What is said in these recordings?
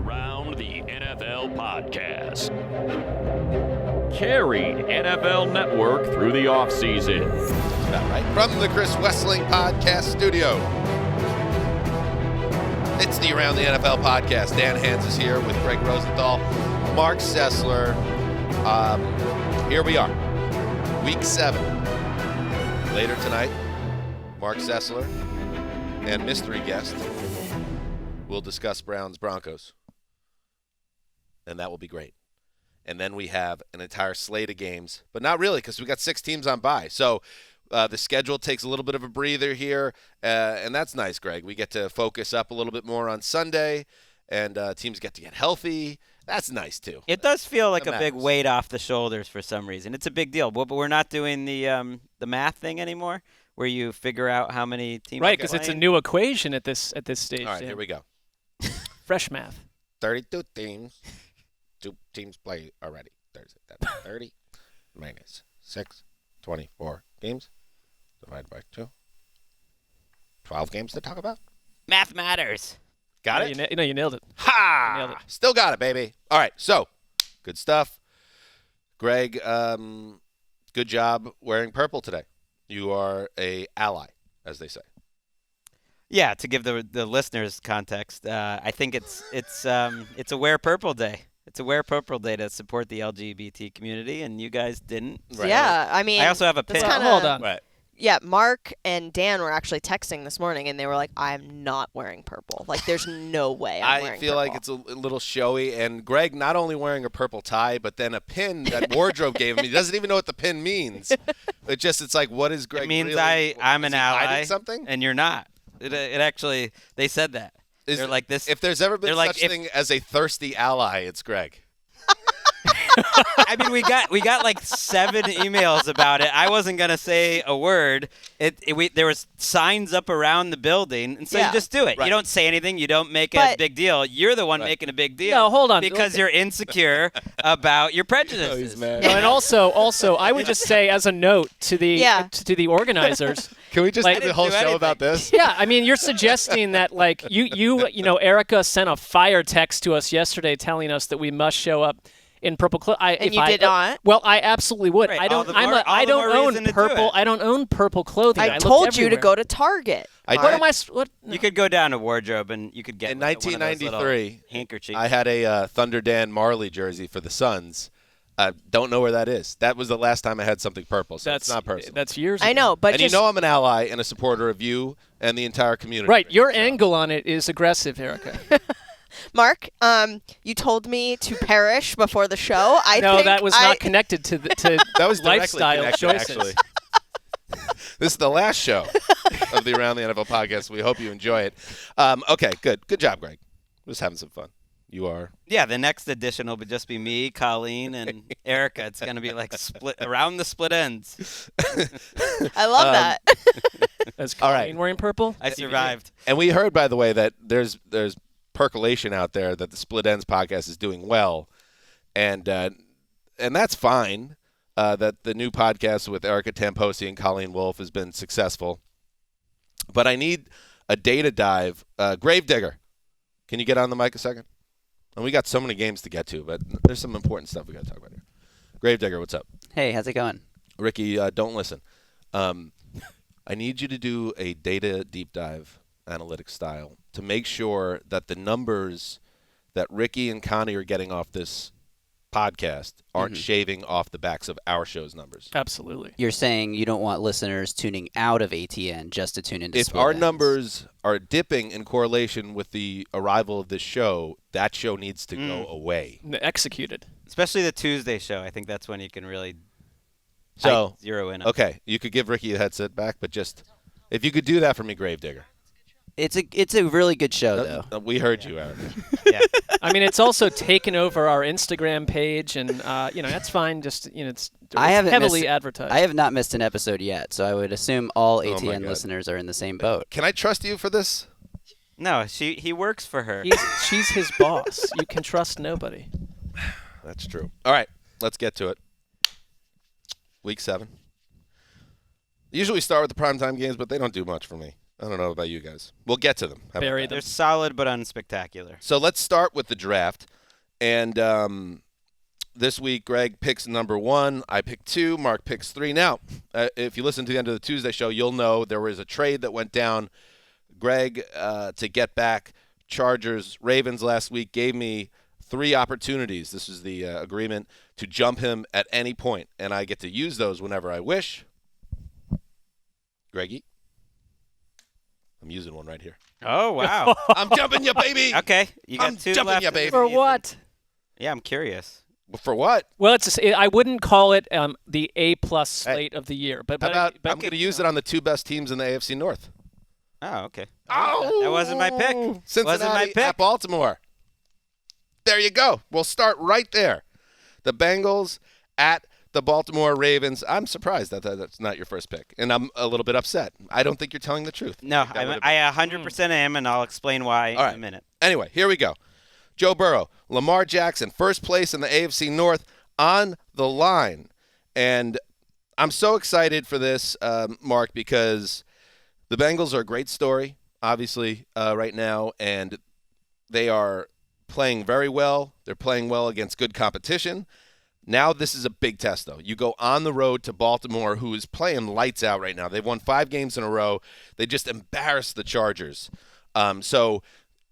Around the NFL podcast. Carried NFL Network through the offseason. That's about right. From the Chris Wesley Podcast Studio. It's the Around the NFL podcast. Dan Hans is here with Greg Rosenthal, Mark Sessler. Here we are. Week 7. Later tonight, Mark Sessler and mystery guest will discuss Browns-Broncos. And that will be great. And then we have an entire slate of games, but not really because we got 6 teams on bye. So the schedule takes a little bit of a breather here, and that's nice, Greg. We get to focus up a little bit more on Sunday, and teams get to get healthy. That's nice, too. It does feel like a big weight off the shoulders for some reason. It's a big deal, but we're not doing the math thing anymore, where you figure out how many teams. Right, because it's a new equation at this stage. All right, here we go. Fresh math. 32 teams. 2 teams play already. 30 minus 6, 24 games. Divided by 2. 12 games to talk about. Math matters. Got it? You nailed it. Ha! You nailed it. Still got it, baby. All right, so good stuff. Greg, good job wearing purple today. You are a ally, as they say. Yeah, to give the listeners context, I think it's a Wear Purple Day. It's a Wear Purple Day to support the LGBT community, and you guys didn't. Right. Yeah, I mean, I also have a pin. Hold on. Right. Yeah, Mark and Dan were actually texting this morning, and they were like, I'm not wearing purple. Like, there's no way I'm wearing I feel purple. like it's a little showy, and Greg not only wearing a purple tie, but then a pin that wardrobe gave him. He doesn't even know what the pin means. It's like, what is Greg It means really? I'm an ally, something? and you're not. It actually, they said that. They're like this. If there's ever been like, such thing as a thirsty ally, it's Greg. I mean, we got like 7 emails about it. I wasn't gonna say a word. There was signs up around the building, and so you just do it. Right. You don't say anything. You don't make a big deal. You're the one making a big deal. No, hold on. Because you're insecure about your prejudices. Oh, he's mad. No, and also, I would just say as a note to the organizers. Can we just Like, do the whole do show anything. about this? Yeah, I mean, you're suggesting that like you know, Erica sent a fire text to us yesterday telling us that we must show up in purple clothes. And you did not? Well, I absolutely would. Right, I don't. all the more own reason to do purple. it. I don't own purple clothing. I look told you to everywhere. go to Target. What am I? What? You could go down to wardrobe and you could get In one of those little 1993, handkerchiefs. I had a Thunder Dan Marley jersey for the Suns. Don't know where that is. That was the last time I had something purple, so it's not personal. That's years. I ago. know, but And just you know I'm an ally and a supporter of you and the entire community. Right, your angle on it is aggressive, Erica. Mark, you told me to perish before the show. No, that was not connected to That was directly lifestyle connected, choices. actually. This is the last show of the Around the NFL podcast. We hope you enjoy it. Okay, good. Good job, Greg. Just having some fun. You are. Yeah, the next edition will just be me, Colleen, and Erica. It's going to be like split around the split ends. I love that. As All Colleen right. wearing purple. I survived. And we heard, by the way, that there's percolation out there that the Split Ends podcast is doing well, and that's fine. That the new podcast with Erica Tamposi and Colleen Wolfe has been successful. But I need a data dive. Gravedigger, can you get on the mic a second? And we got so many games to get to, but there's some important stuff we got to talk about here. Gravedigger, what's up? Hey, how's it going? Ricky, don't listen. I need you to do a data deep dive, analytics style, to make sure that the numbers that Ricky and Connie are getting off this podcast aren't shaving off the backs of our show's numbers. Absolutely. You're saying you don't want listeners tuning out of ATN just to tune into If Split our Ends. numbers are dipping in correlation with the arrival of this show, that show needs to go away. Executed. Especially the Tuesday show. I think that's when you can really zero in on. Okay, you could give Ricky the headset back, but just if you could do that for me, Gravedigger. It's a really good show though. We heard you, Aaron. Yeah. I mean, it's also taken over our Instagram page, and that's fine. Just it's heavily advertised. I have not missed an episode yet, so I would assume all Oh, my ATN God. listeners are in the same boat. Can I trust you for this? No, he works for her. She's his boss. You can trust nobody. That's true. All right, let's get to it. Week 7. Usually start with the primetime games, but they don't do much for me. I don't know about you guys. We'll get to them. How about Bury that? them. They're solid but unspectacular. So let's start with the draft. And this week, Greg picks number 1. I pick 2. Mark picks 3. Now, if you listen to the end of the Tuesday show, you'll know there was a trade that went down. Greg, to get back Chargers-Ravens last week, gave me 3 opportunities. This is the agreement to jump him at any point, and I get to use those whenever I wish. Greggy, I'm using one right here. Oh, wow. I'm jumping you, baby. Okay. You got I'm 2 jumping left. ya, baby. For what? Yeah, I'm curious. For what? Well, I wouldn't call it the A-plus slate of the year. But How about but I'm going to use it on the 2 best teams in the AFC North. Oh, okay. Oh, That wasn't my pick. Cincinnati Wasn't my pick. at Baltimore. There you go. We'll start right there. The Bengals at the Baltimore Ravens. I'm surprised that that's not your first pick, and I'm a little bit upset. I don't think you're telling the truth. No, That would've I 100% am, and I'll explain why All right. in a minute. Anyway, here we go. Joe Burrow, Lamar Jackson, first place in the AFC North on the line. And I'm so excited for this, Mark, because the Bengals are a great story, obviously, right now, and they are playing very well. They're playing well against good competition. Now this is a big test, though. You go on the road to Baltimore, who is playing lights out right now. They've won 5 games in a row. They just embarrassed the Chargers. So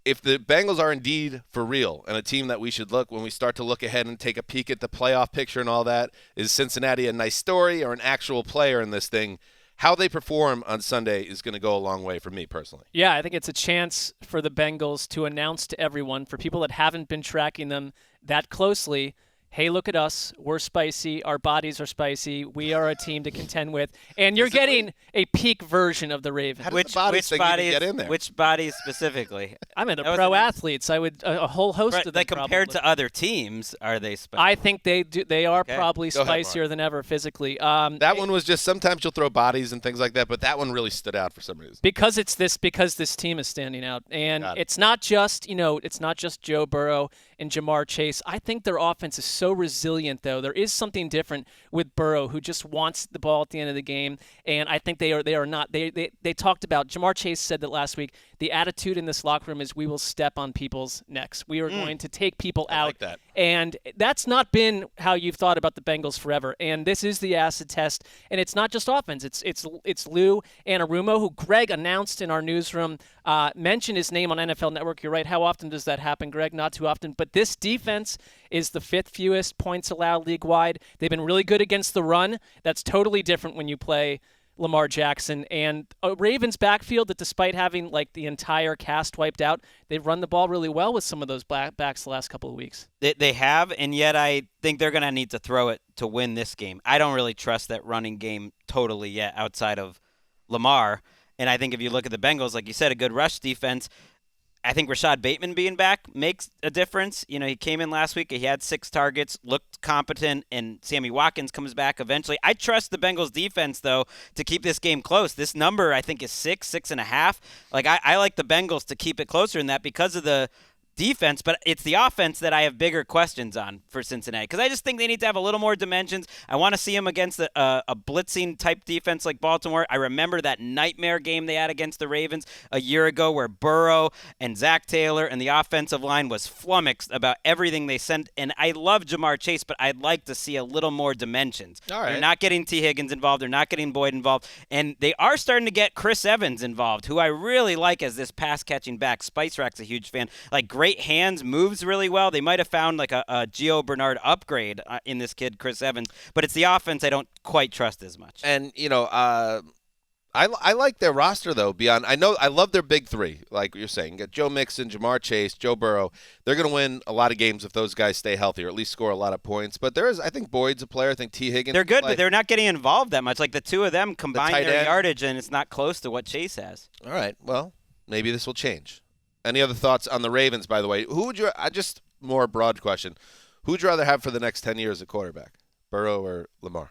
if the Bengals are indeed for real and a team that we should look when we start to look ahead and take a peek at the playoff picture and all that, is Cincinnati a nice story or an actual player in this thing? How they perform on Sunday is going to go a long way for me personally. Yeah, I think it's a chance for the Bengals to announce to everyone, for people that haven't been tracking them that closely, hey, look at us. We're spicy. Our bodies are spicy. We are a team to contend with. And you're getting a peak version of the Ravens. How did the bodies thing even get in there? Which bodies specifically? I mean, the That was pro an- athletes. I would a whole host Right, of them. like compared probably. to other teams, are they special? I think they do. They are Okay. probably Go ahead, Mark. spicier than ever physically. That one was just sometimes you'll throw bodies and things like that, but that one really stood out for some reason. because this team is standing out, and Got it. it's not just Joe Burrow and Jamar Chase. I think their offense is so resilient, though. There is something different with Burrow, who just wants the ball at the end of the game, and I think they are not. They talked about, Jamar Chase said that last week. The attitude in this locker room is, we will step on people's necks. We are going to take people out. like that. And that's not been how you've thought about the Bengals forever. And this is the acid test. And it's not just offense. It's Lou Anarumo, who Greg announced in our newsroom, mentioned his name on NFL Network. You're right. How often does that happen, Greg? Not too often. But this defense is the 5th fewest points allowed league-wide. They've been really good against the run. That's totally different when you play Lamar Jackson, and a Ravens backfield that, despite having like the entire cast wiped out, they've run the ball really well with some of those backs the last couple of weeks. They have, and yet I think they're going to need to throw it to win this game. I don't really trust that running game totally yet outside of Lamar. And I think if you look at the Bengals, like you said, a good rush defense. I think Rashad Bateman being back makes a difference. You know, he came in last week. He had 6 targets, looked competent, and Sammy Watkins comes back eventually. I trust the Bengals defense, though, to keep this game close. This number, I think, is 6.5. Like, I like the Bengals to keep it closer than that because of the defense, but it's the offense that I have bigger questions on for Cincinnati, because I just think they need to have a little more dimensions. I want to see them against a blitzing type defense like Baltimore. I remember that nightmare game they had against the Ravens a year ago where Burrow and Zach Taylor and the offensive line was flummoxed about everything they sent. And I love Jamar Chase, but I'd like to see a little more dimensions. All right. They're not getting T. Higgins involved. They're not getting Boyd involved. And they are starting to get Chris Evans involved, who I really like as this pass-catching back. Spice Rack's a huge fan. Like, great hands, moves really well. They might have found like a Gio Bernard upgrade in this kid, Chris Evans. But it's the offense I don't quite trust as much. And, you know, I like their roster, though, beyond. I love their big 3, like you're saying. You got Joe Mixon, Jamar Chase, Joe Burrow. They're going to win a lot of games if those guys stay healthy, or at least score a lot of points. But I think Boyd's a player. I think T. Higgins. They're good, play. but they're not getting involved that much. Like, the two of them combine tight their end. yardage, and it's not close to what Chase has. All right. Well, maybe this will change. Any other thoughts on the Ravens, by the way? Who would you – just more broad question. Who would you rather have for the next 10 years at quarterback, Burrow or Lamar?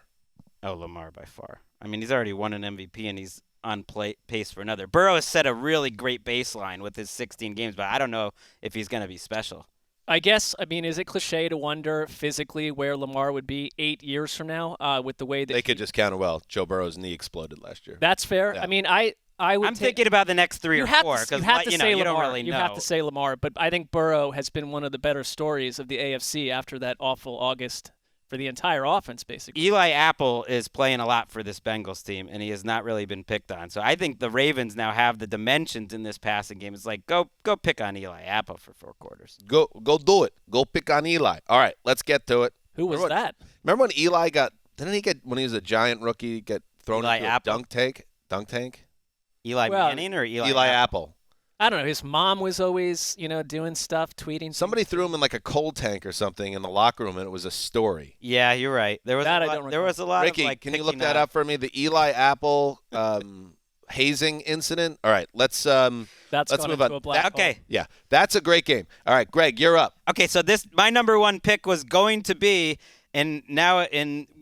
Oh, Lamar by far. I mean, he's already won an MVP, and he's on pace for another. Burrow has set a really great baseline with his 16 games, but I don't know if he's going to be special. I guess, is it cliche to wonder physically where Lamar would be 8 years from now with the way that They could just counter well. Joe Burrow's knee exploded last year. That's fair. Yeah. I mean, I would I'm thinking about the next 3 or 4 you have to say you Lamar. don't really know. You have to say Lamar, but I think Burrow has been one of the better stories of the AFC after that awful August for the entire offense, basically. Eli Apple is playing a lot for this Bengals team, and he has not really been picked on. So I think the Ravens now have the dimensions in this passing game. It's like, go pick on Eli Apple for 4 quarters. Go do it. Go pick on Eli. All right, let's get to it. Who was that? Remember when Eli didn't he get, when he was a giant rookie, get thrown Eli into Apple? a dunk tank? Eli Manning or Eli Apple. I don't know. His mom was always, doing stuff, tweeting. Somebody threw him in like a cold tank or something in the locker room, and it was a story. Yeah, you're right. There was a lot Ricky, of like. can you look that up for me? The Eli Apple hazing incident. All right, let's move on. Okay. Yeah, that's a great game. All right, Greg, you're up. Okay, so my number 1 pick was going to be, and now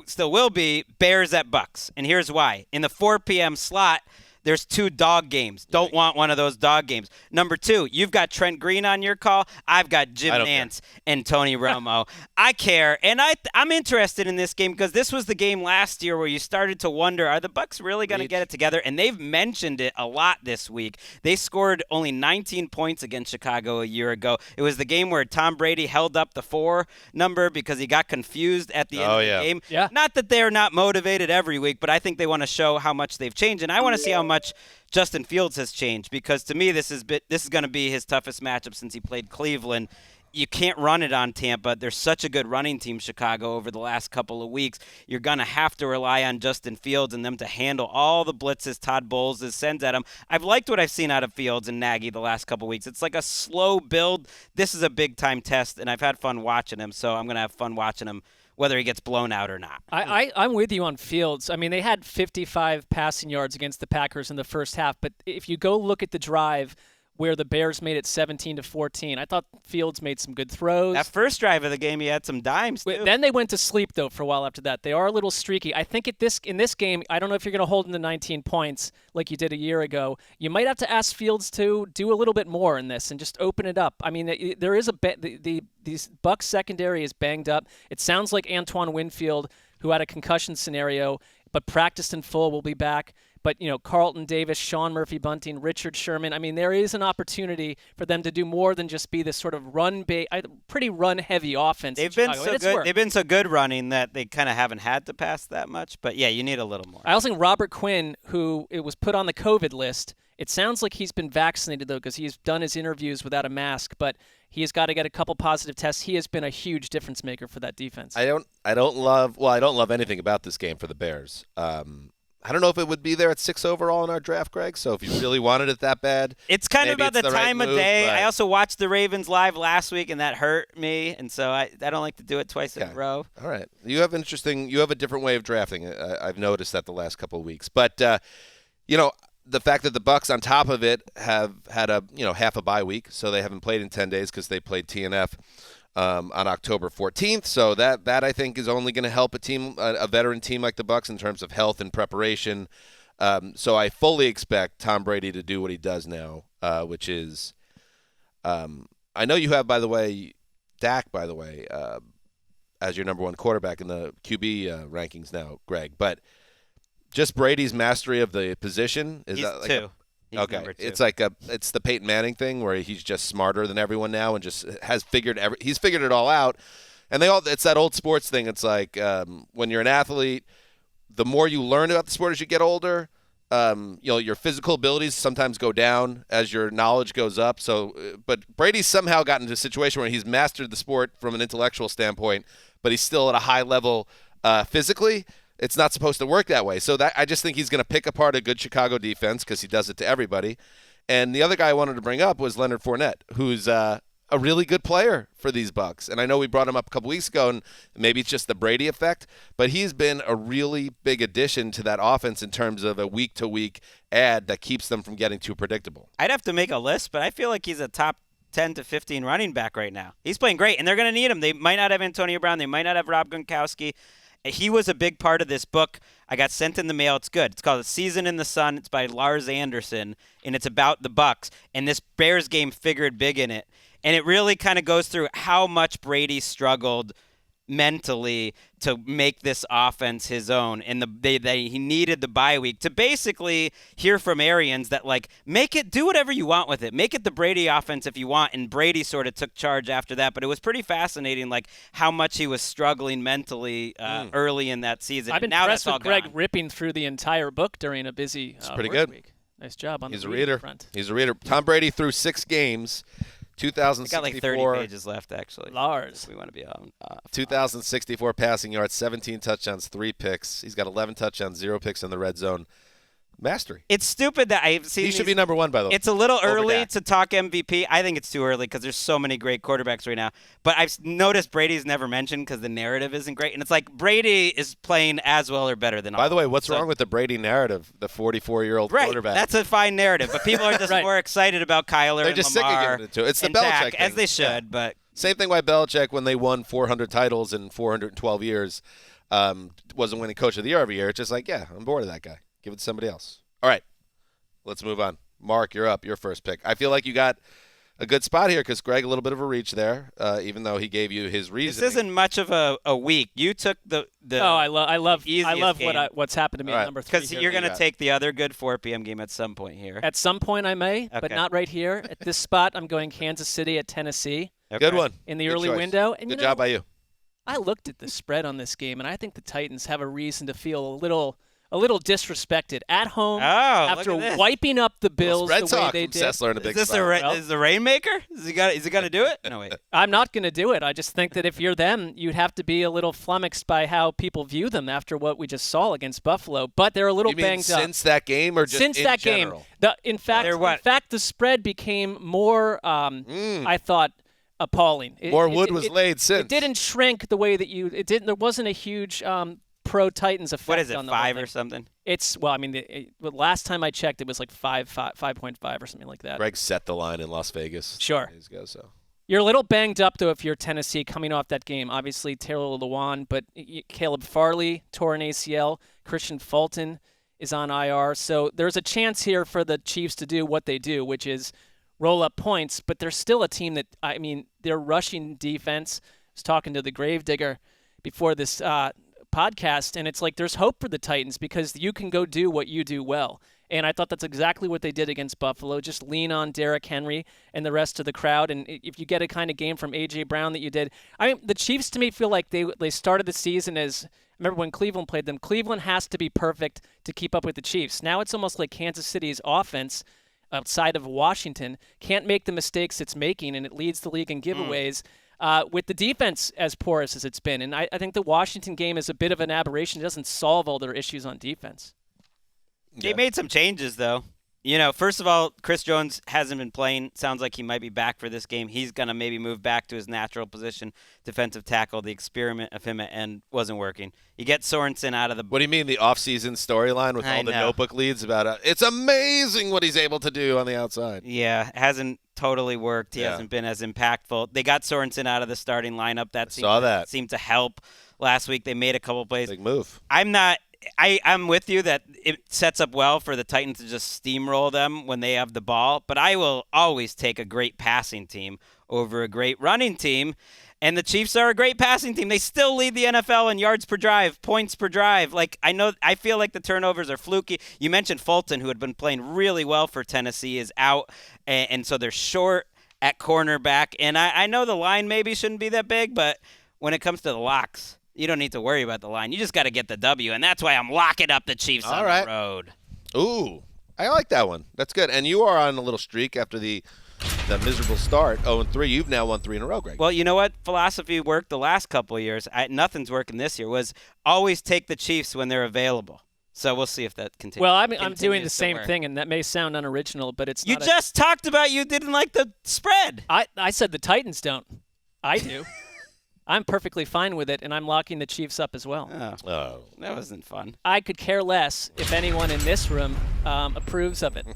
still will be, Bears at Bucks, and here's why. In the 4 p.m. slot, there's 2 dog games. Don't want one of those dog games. Number 2, you've got Trent Green on your call. I've got Jim Nantz and Tony Romo. I care, and I'm interested in this game because this was the game last year where you started to wonder, are the Bucs really going to get it together? And they've mentioned it a lot this week. They scored only 19 points against Chicago a year ago. It was the game where Tom Brady held up the 4 number because he got confused at the end of the game. Yeah. Not that they're not motivated every week, but I think they want to show how much they've changed, and I want to see how much Justin Fields has changed, because to me this is going to be his toughest matchup since he played Cleveland. You can't run it on Tampa. They're such a good running team, Chicago, over the last couple of weeks. You're going to have to rely on Justin Fields and them to handle all the blitzes Todd Bowles sends at him. I've liked what I've seen out of Fields and Nagy the last couple of weeks. It's like a slow build. This is a big-time test, and I've had fun watching him, so I'm going to have fun watching him whether he gets blown out or not. I'm with you on Fields. I mean, they had 55 passing yards against the Packers in the first half, but if you go look at the drive where the Bears made it 17-14, I thought Fields made some good throws. That first drive of the game, he had some dimes, too. Then they went to sleep, though, for a while after that. They are a little streaky. I think in this game, I don't know if you're going to hold them to 19 points like you did a year ago. You might have to ask Fields to do a little bit more in this and just open it up. I mean, there is the Bucs secondary is banged up. It sounds like Antoine Winfield, who had a concussion scenario but practiced in full, will be back. But, Carlton Davis, Sean Murphy-Bunting, Richard Sherman, I mean, there is an opportunity for them to do more than just be this sort of pretty run-heavy offense. They've been so good. They've been so good running that they kind of haven't had to pass that much. But, yeah, you need a little more. I also think Robert Quinn, who it was put on the COVID list, it sounds like he's been vaccinated, though, because he's done his interviews without a mask. But he has got to get a couple positive tests. He has been a huge difference maker for that defense. I don't love anything about this game for the Bears. I don't know if it would be there at 6 overall in our draft, Greg. So if you really wanted it that bad, it's kind of about the time of day. But I also watched the Ravens live last week, and that hurt me, and so I don't like to do it twice in a row. All right, you have a different way of drafting. I've noticed that the last couple of weeks, but the fact that the Bucs on top of it have had a half a bye week, so they haven't played in 10 days because they played TNF. On October 14th, so that I think is only going to help a veteran team like the Bucs in terms of health and preparation. So I fully expect Tom Brady to do what he does now, which is, I know you have, by the way, Dak, as your number 1 quarterback in the QB rankings now, Greg. But just Brady's mastery of the position is He's that like 2. Okay, it's it's the Peyton Manning thing where he's just smarter than everyone now and just he's figured it all out. And it's that old sports thing. It's like when you're an athlete, the more you learn about the sport as you get older, your physical abilities sometimes go down as your knowledge goes up. So, but Brady's somehow gotten into a situation where he's mastered the sport from an intellectual standpoint, but he's still at a high level physically. It's not supposed to work that way. So I just think he's going to pick apart a good Chicago defense because he does it to everybody. And the other guy I wanted to bring up was Leonard Fournette, who's a really good player for these Bucs. And I know we brought him up a couple weeks ago, and maybe it's just the Brady effect, but he's been a really big addition to that offense in terms of a week-to-week add that keeps them from getting too predictable. I'd have to make a list, but I feel like he's a top 10 to 15 running back right now. He's playing great, and they're going to need him. They might not have Antonio Brown. They might not have Rob Gronkowski. He was a big part of this book. I got sent in the mail. It's good. It's called A Season in the Sun. It's by Lars Anderson, and it's about the Bucs. And this Bears game figured big in it. And it really kind of goes through how much Brady struggled mentally to make this offense his own, and he needed the bye week to basically hear from Arians that, like, do whatever you want with it, make it the Brady offense if you want, and Brady sort of took charge after that. But it was pretty fascinating, like, how much he was struggling mentally early in that season. I've been impressed with Greg ripping through the entire book during a busy pretty work good week. Nice job on He's the a reader. front. He's a reader. Tom Brady threw 6 games. 2064. Got like 30 pages left, actually. Lars. We want to be on. 2,064 passing yards, 17 touchdowns, 3 picks. He's got 11 touchdowns, 0 picks in the red zone. Mastery. It's stupid that I've seen. He should be number 1, by the way. It's a little early to talk MVP. I think it's too early because there's so many great quarterbacks right now. But I've noticed Brady's never mentioned because the narrative isn't great. And it's like Brady is playing as well or better than all. By the way, what's wrong with the Brady narrative, the 44-year-old quarterback? That's a fine narrative. But people are just more excited about Kyler They're and just Lamar sick of giving it to. It's the and Belichick Dak, thing. as they should. But same thing why Belichick, when they won 400 titles in 412 years, wasn't winning Coach of the Year every year. It's just like, yeah, I'm bored of that guy. Give it to somebody else. All right. Let's move on. Mark, you're up. Your first pick. I feel like you got a good spot here because Greg, a little bit of a reach there, even though he gave you his reason. This isn't much of a week. You took the I love game. what's happened to me at number 3. Because you're going to take the other good 4 p.m. game at some point here. At some point I may, but not right here. At this spot, I'm going Kansas City at Tennessee. Okay. Good one. In the good early choice. window. And good job by you. I looked at the spread on this game, and I think the Titans have a reason to feel a little disrespected at home after wiping up the Bills the way they did. Sessler in a big is this the Rainmaker? Is he going to do it? No, wait. I'm not going to do it. I just think that if you're them, you'd have to be a little flummoxed by how people view them after what we just saw against Buffalo. But they're a little banged up. Since that game or just since in that general? Game. In fact, the spread became more, I thought, appalling. More wood was laid since. It didn't shrink the way that there wasn't a huge pro-Titans effect. What is it, on the 5 or something? It's, well, I mean, last time I checked, it was like 5.5 or something like that. Greg set the line in Las Vegas. Sure. Days ago, so. You're a little banged up, though, if you're Tennessee coming off that game. Obviously, Taylor Lewan, but Caleb Farley tore an ACL. Christian Fulton is on IR. So there's a chance here for the Chiefs to do what they do, which is roll up points. But they're still a team that, I mean, their rushing defense. I was talking to the Gravedigger before this podcast, and it's like there's hope for the Titans because you can go do what you do well. And I thought that's exactly what they did against Buffalo. Just lean on Derrick Henry and the rest of the crowd. And if you get a kind of game from A.J. Brown that you did, I mean, the Chiefs to me feel like they started the season as, remember when Cleveland played them, Cleveland has to be perfect to keep up with the Chiefs. Now it's almost like Kansas City's offense outside of Washington can't make the mistakes it's making, and it leads the league in giveaways. With the defense as porous as it's been. And I think the Washington game is a bit of an aberration. It doesn't solve all their issues on defense. They made some changes, though. You know, first of all, Chris Jones hasn't been playing. Sounds like he might be back for this game. He's going to maybe move back to his natural position, defensive tackle. The experiment of him at end wasn't working. You get Sorensen out of the... What do you mean, the offseason storyline with all the notebook leads about it's amazing what he's able to do on the outside? Yeah, it hasn't totally worked. He hasn't been as impactful. They got Sorensen out of the starting lineup. That seemed to help last week. They made a couple plays. Big move. I'm with you that it sets up well for the Titans to just steamroll them when they have the ball, but I will always take a great passing team over a great running team, and the Chiefs are a great passing team. They still lead the NFL in yards per drive, points per drive. Like, I feel like the turnovers are fluky. You mentioned Fulton, who had been playing really well for Tennessee, is out, and so they're short at cornerback, and I know the line maybe shouldn't be that big, but when it comes to the locks, you don't need to worry about the line. You just got to get the W, and that's why I'm locking up the Chiefs on the road. Ooh, I like that one. That's good. And you are on a little streak after the miserable start, 0-3. You've now won 3 in a row, Greg. Well, you know what? Philosophy worked the last couple of years. Nothing's working this year. Was always take the Chiefs when they're available. So we'll see if that continues. Well, I'm doing the same thing, and that may sound unoriginal, but it's not. You just talked about you didn't like the spread. I said the Titans don't. I do. I'm perfectly fine with it, and I'm locking the Chiefs up as well. Oh. That wasn't fun. I could care less if anyone in this room approves of it.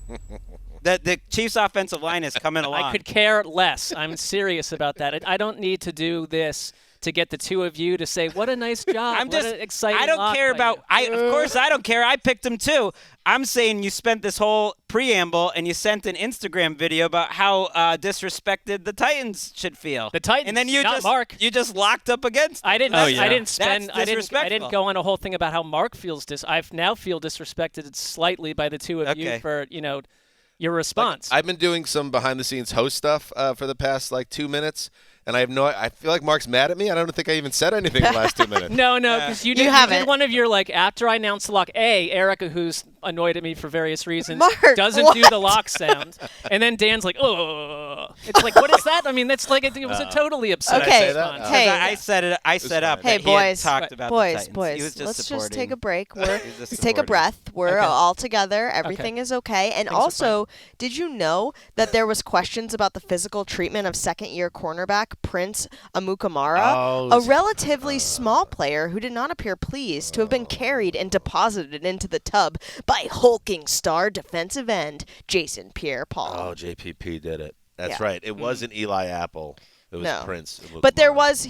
The Chiefs' offensive line is coming along. I could care less. I'm serious about that. I don't need to do this to get the two of you to say, what a nice job. What an exciting I don't lock care by about you. Of course I don't care. I picked him too. I'm saying you spent this whole preamble and you sent an Instagram video about how disrespected the Titans should feel. The Titans, and then you not Mark. You just locked up against them. I didn't. I didn't spend. That's I disrespectful. didn't go on a whole thing about how Mark feels. I now feel disrespected slightly by the two of you for your response. I've been doing some behind-the-scenes host stuff for the past 2 minutes, and I feel like Mark's mad at me. I don't think I even said anything in the last 2 minutes. No, because you did one of your after I announced the lock. Erica, who's annoyed at me for various reasons, doesn't do the lock sound, and then Dan's like, oh, it's like, what is that? I mean, that's like it was a totally absurd response. Hey, I set it. I set up. Hey, that boys, he had talked about the Titans. Boys, He was just let's supporting. just take a break. Let's take a supporting. breath. We're all together. Everything is okay. And also, did you know that there was questions about the physical treatment of second-year cornerback Prince Amukamara, a relatively small player who did not appear pleased to have been carried and deposited into the tub by hulking star defensive end Jason Pierre-Paul. Oh, JPP did it. That's right. It wasn't Eli Apple. It was Prince. But there was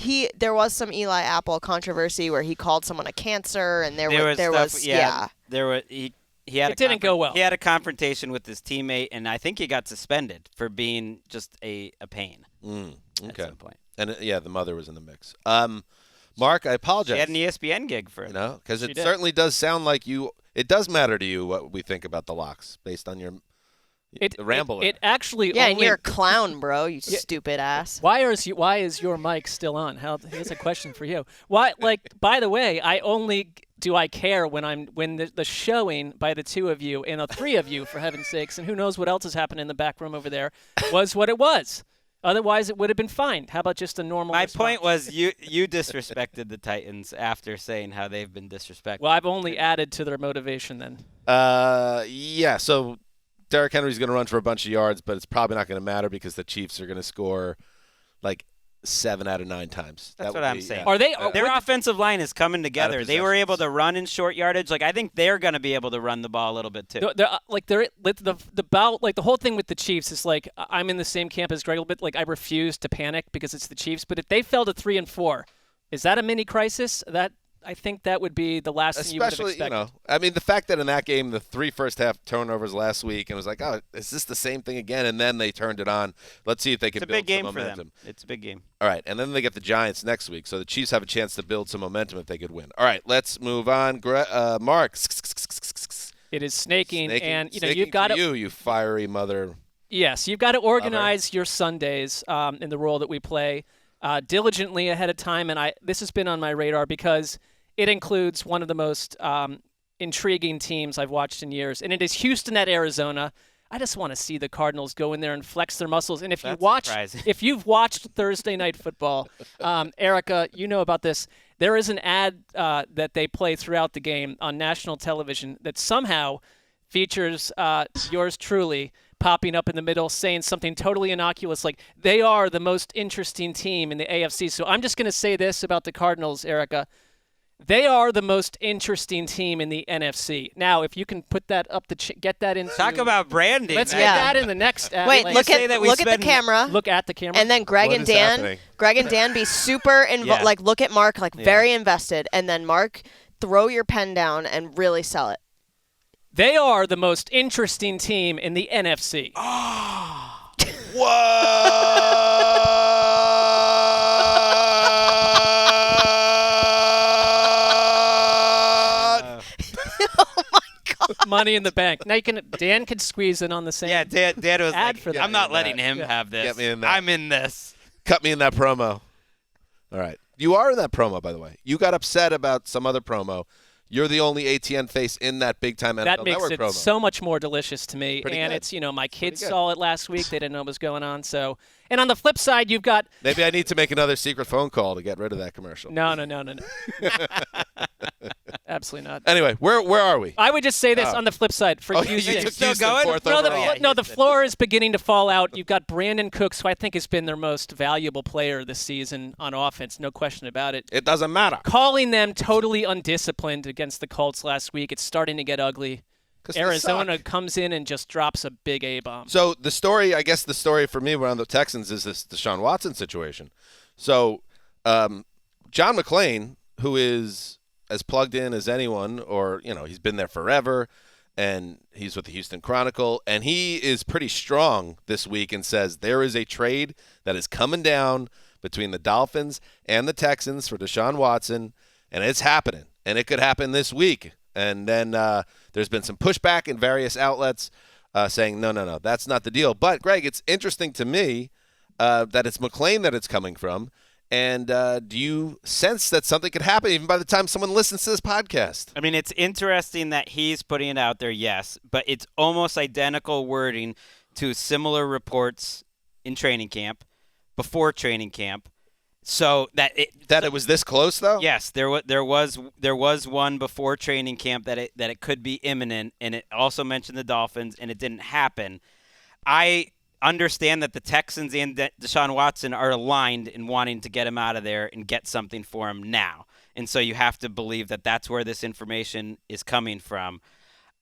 some Eli Apple controversy where he called someone a cancer, and there was He had it didn't go well. He had a confrontation with his teammate, and I think he got suspended for being just a pain. Okay. At some point. And the mother was in the mix. Mark, I apologize. She had an ESPN gig for him. Because it certainly does sound like you. It does matter to you what we think about the locks based on your ramble. It actually. Yeah, and you're a clown, bro. You stupid ass. Why is your mic still on? Here's a question for you. Why? By the way, I only do I care when the showing by the two of you and the three of you, for heaven's sakes, and who knows what else has happened in the back room over there, was what it was. Otherwise, it would have been fine. How about just a normal My response? point was you disrespected the Titans after saying how they've been disrespected. Well, I've only added to their motivation then. So Derrick Henry's going to run for a bunch of yards, but it's probably not going to matter because the Chiefs are going to score 7 out of 9 times. That's what I'm saying. Are they? Their offensive line is coming together. They were able to run in short yardage. I think they're going to be able to run the ball a little bit too. The whole thing with the Chiefs is I'm in the same camp as Greg a little bit. I refuse to panic because it's the Chiefs. But if they fell to 3-4, is that a mini crisis? I think that would be the last thing you would have expected. I mean, the fact that in that game, the 3 first half turnovers last week, and it was like, oh, is this the same thing again? And then they turned it on. Let's see if they can build some momentum. It's a big game for them. It's a big game. All right, and then they get the Giants next week, so the Chiefs have a chance to build some momentum if they could win. All right, let's move on. Mark. It is snaking, and you've got you fiery mother. Yes, you've got to organize your Sundays in the role that we play diligently ahead of time, and this has been on my radar because it includes one of the most intriguing teams I've watched in years, and it is Houston at Arizona. I just want to see the Cardinals go in there and flex their muscles. And if you've watched Thursday Night Football, Erica, you know about this. There is an ad that they play throughout the game on national television that somehow features yours truly popping up in the middle saying something totally innocuous like they are the most interesting team in the AFC. So I'm just going to say this about the Cardinals, Erica. They are the most interesting team in the NFC. Now, if you can put that up get that into talk about branding. Let's get that in the next. Wait, look at the camera. Look at the camera. And then Greg and Dan be super involved. Look at Mark, very invested, and then Mark, throw your pen down and really sell it. They are the most interesting team in the NFC. Whoa! Money in the bank. Now Dan could squeeze in on the same. Yeah, Dan was ad for that. I'm not letting him have this. Get me in that. I'm in this. Cut me in that promo. All right. You are in that promo, by the way. You got upset about some other promo. You're the only ATN face in that big-time NFL That makes Network it promo. so much more delicious to me. Pretty and good. it's, my kids saw it last week. They didn't know what was going on. So, and on the flip side, you've got. Maybe I need to make another secret phone call to get rid of that commercial. No. Absolutely not. Anyway, where are we? I would just say this on the flip side for Houston. You took Still Houston going? fourth No, overall. the floor is beginning to fall out. You've got Brandon Cooks, who I think has been their most valuable player this season on offense. No question about it. It doesn't matter. Calling them totally undisciplined against the Colts last week. It's starting to get ugly. Arizona comes in and just drops a big A-bomb. So the story for me around the Texans is this Deshaun Watson situation. So John McClain, who is as plugged in as anyone, or he's been there forever, and he's with the Houston Chronicle, and he is pretty strong this week and says there is a trade that is coming down between the Dolphins and the Texans for Deshaun Watson, and it's happening, and it could happen this week. And then there's been some pushback in various outlets saying, no, that's not the deal. But, Greg, it's interesting to me that it's McClain that it's coming from. And do you sense that something could happen even by the time someone listens to this podcast? I mean, it's interesting that he's putting it out there, yes, but it's almost identical wording to similar reports in training camp, before training camp. So it was this close, though? Yes, there was one before training camp that it could be imminent, and it also mentioned the Dolphins, and it didn't happen. I understand that the Texans and Deshaun Watson are aligned in wanting to get him out of there and get something for him now. And so you have to believe that that's where this information is coming from.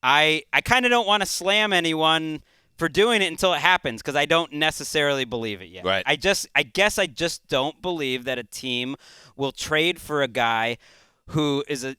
I kind of don't want to slam anyone for doing it until it happens, because I don't necessarily believe it yet. Right. I guess I just don't believe that a team will trade for a guy who is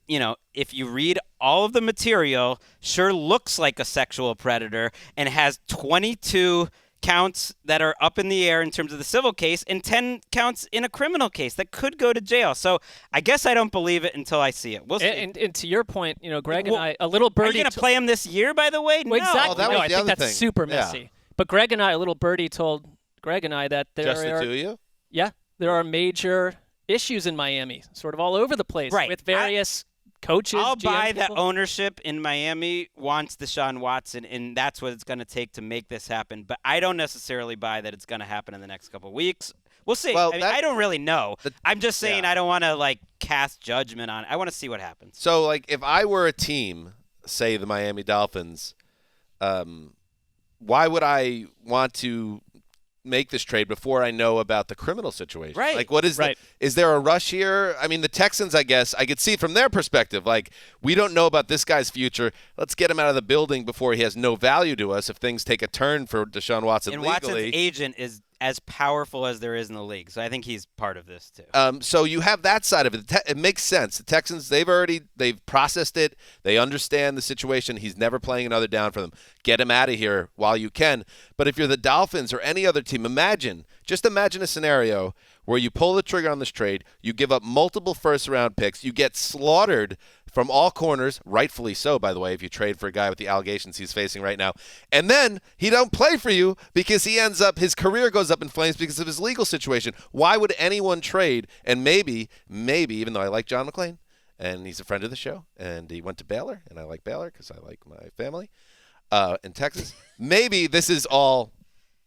if you read all of the material, sure looks like a sexual predator and has 22 counts that are up in the air in terms of the civil case and 10 counts in a criminal case that could go to jail. So I guess I don't believe it until I see it. We'll see. And to your point, Greg and I, a little birdie. Are you going to play him this year, by the way? Well, exactly. Oh, that was I the think other that's thing. super messy. Yeah. But Greg and I, a little birdie told Greg and I that there Just the two of you? Yeah, there are major issues in Miami, sort of all over the place, right. with various coaches. I'll GM buy people. that ownership in Miami wants Deshaun Watson, and that's what it's going to take to make this happen. But I don't necessarily buy that it's going to happen in the next couple of weeks. We'll see. Well, I don't really know. I'm just saying I don't want to cast judgment on it. I want to see what happens. So, if I were a team, say the Miami Dolphins, why would I want to make this trade before I know about the criminal situation? Right. What is is there a rush here? I mean, the Texans, I guess, I could see from their perspective, we don't know about this guy's future. Let's get him out of the building before he has no value to us if things take a turn for Deshaun Watson and legally. Watson's agent is as powerful as there is in the league, so I think he's part of this too. So you have that side of it. It makes sense. The Texans, they've processed it. They understand the situation. He's never playing another down for them. Get him out of here while you can. But if you're the Dolphins or any other team, just imagine a scenario where you pull the trigger on this trade, you give up multiple first-round picks, you get slaughtered from all corners, rightfully so, by the way, if you trade for a guy with the allegations he's facing right now, and then he don't play for you because his career goes up in flames because of his legal situation. Why would anyone trade? And maybe, even though I like John McClain, and he's a friend of the show, and he went to Baylor, and I like Baylor because I like my family in Texas, maybe this is all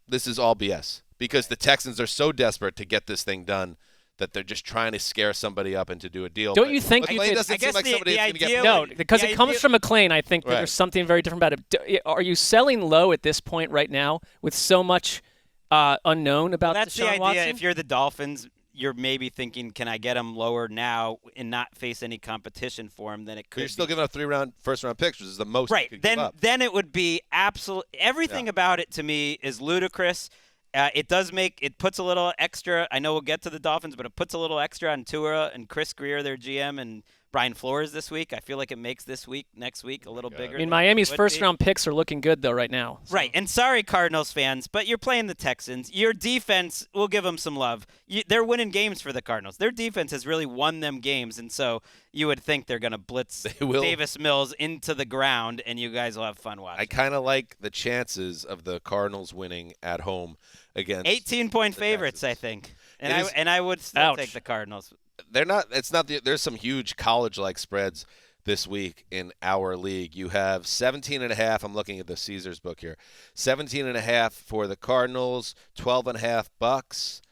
BS. Because the Texans are so desperate to get this thing done that they're just trying to scare somebody up and to do a deal. Don't you think McClain you doesn't seem like somebody that's going to get No, because it comes from McClain. I think that there's something very different about it. Are you selling low at this point right now with so much unknown about That's Deshaun the idea. Watson? If you're the Dolphins, you're maybe thinking, can I get him lower now and not face any competition for him? Then it could. You're still giving up 3 first-round picks, which is the most. Right. You could give up. Then it would be absolute. Everything about it to me is ludicrous. It puts a little extra. I know we'll get to the Dolphins, but it puts a little extra on Tua and Chris Greer, their GM, and Brian Flores this week. I feel like it makes next week a little bigger. I mean, Miami's first-round picks are looking good, though, right now. So. Right, and sorry, Cardinals fans, but you're playing the Texans. Your defense, we'll give them some love. They're winning games for the Cardinals. Their defense has really won them games, and so you would think they're going to blitz Davis Mills into the ground, and you guys will have fun watching. I kind of like the chances of the Cardinals winning at home against 18-point favorites, Texans. I think. And I would still take the Cardinals. They're not. It's not. There's some huge college-like spreads this week in our league. You have 17.5. I'm looking at the Caesars book here. 17.5 for the Cardinals. 12.5 Bucks.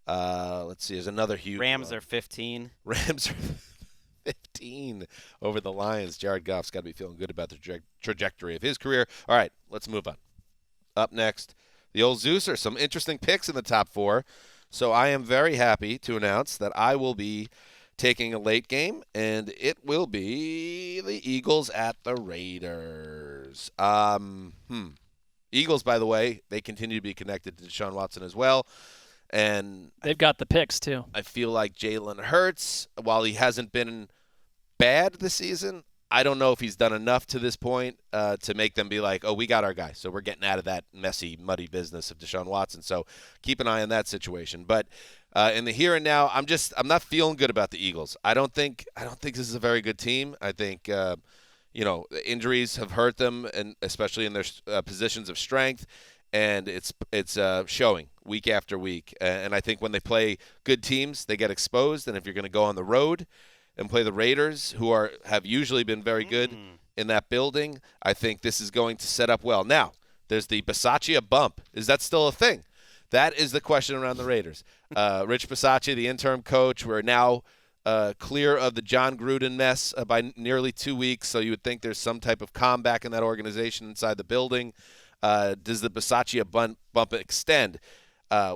Let's see. There's another huge. Rams are 15. Rams are 15 over the Lions. Jared Goff's got to be feeling good about the trajectory of his career. All right, let's move on. Up next, the old Zeuser. Some interesting picks in the top 4. So I am very happy to announce that I will be taking a late game, and it will be the Eagles at the Raiders. Raiders. Eagles, by the way, they continue to be connected to Deshaun Watson as well. And They've got the picks, too. I feel like Jalen Hurts, while he hasn't been bad this season, I don't know if he's done enough to this point to make them be like, oh, we got our guy, so we're getting out of that messy, muddy business of Deshaun Watson. So keep an eye on that situation. But in the here and now, I'm not feeling good about the Eagles. I don't think this is a very good team. I think injuries have hurt them, and especially in their positions of strength, and it's showing week after week. And I think when they play good teams, they get exposed. And if you're going to go on the road and play the Raiders, who have usually been very good in that building, I think this is going to set up well. Now, there's the Bisaccia bump. Is that still a thing? That is the question around the Raiders. Rich Bisaccia, the interim coach, we're now clear of the John Gruden mess by nearly 2 weeks, so you would think there's some type of calm back in that organization inside the building. Does the Bisaccia bump extend?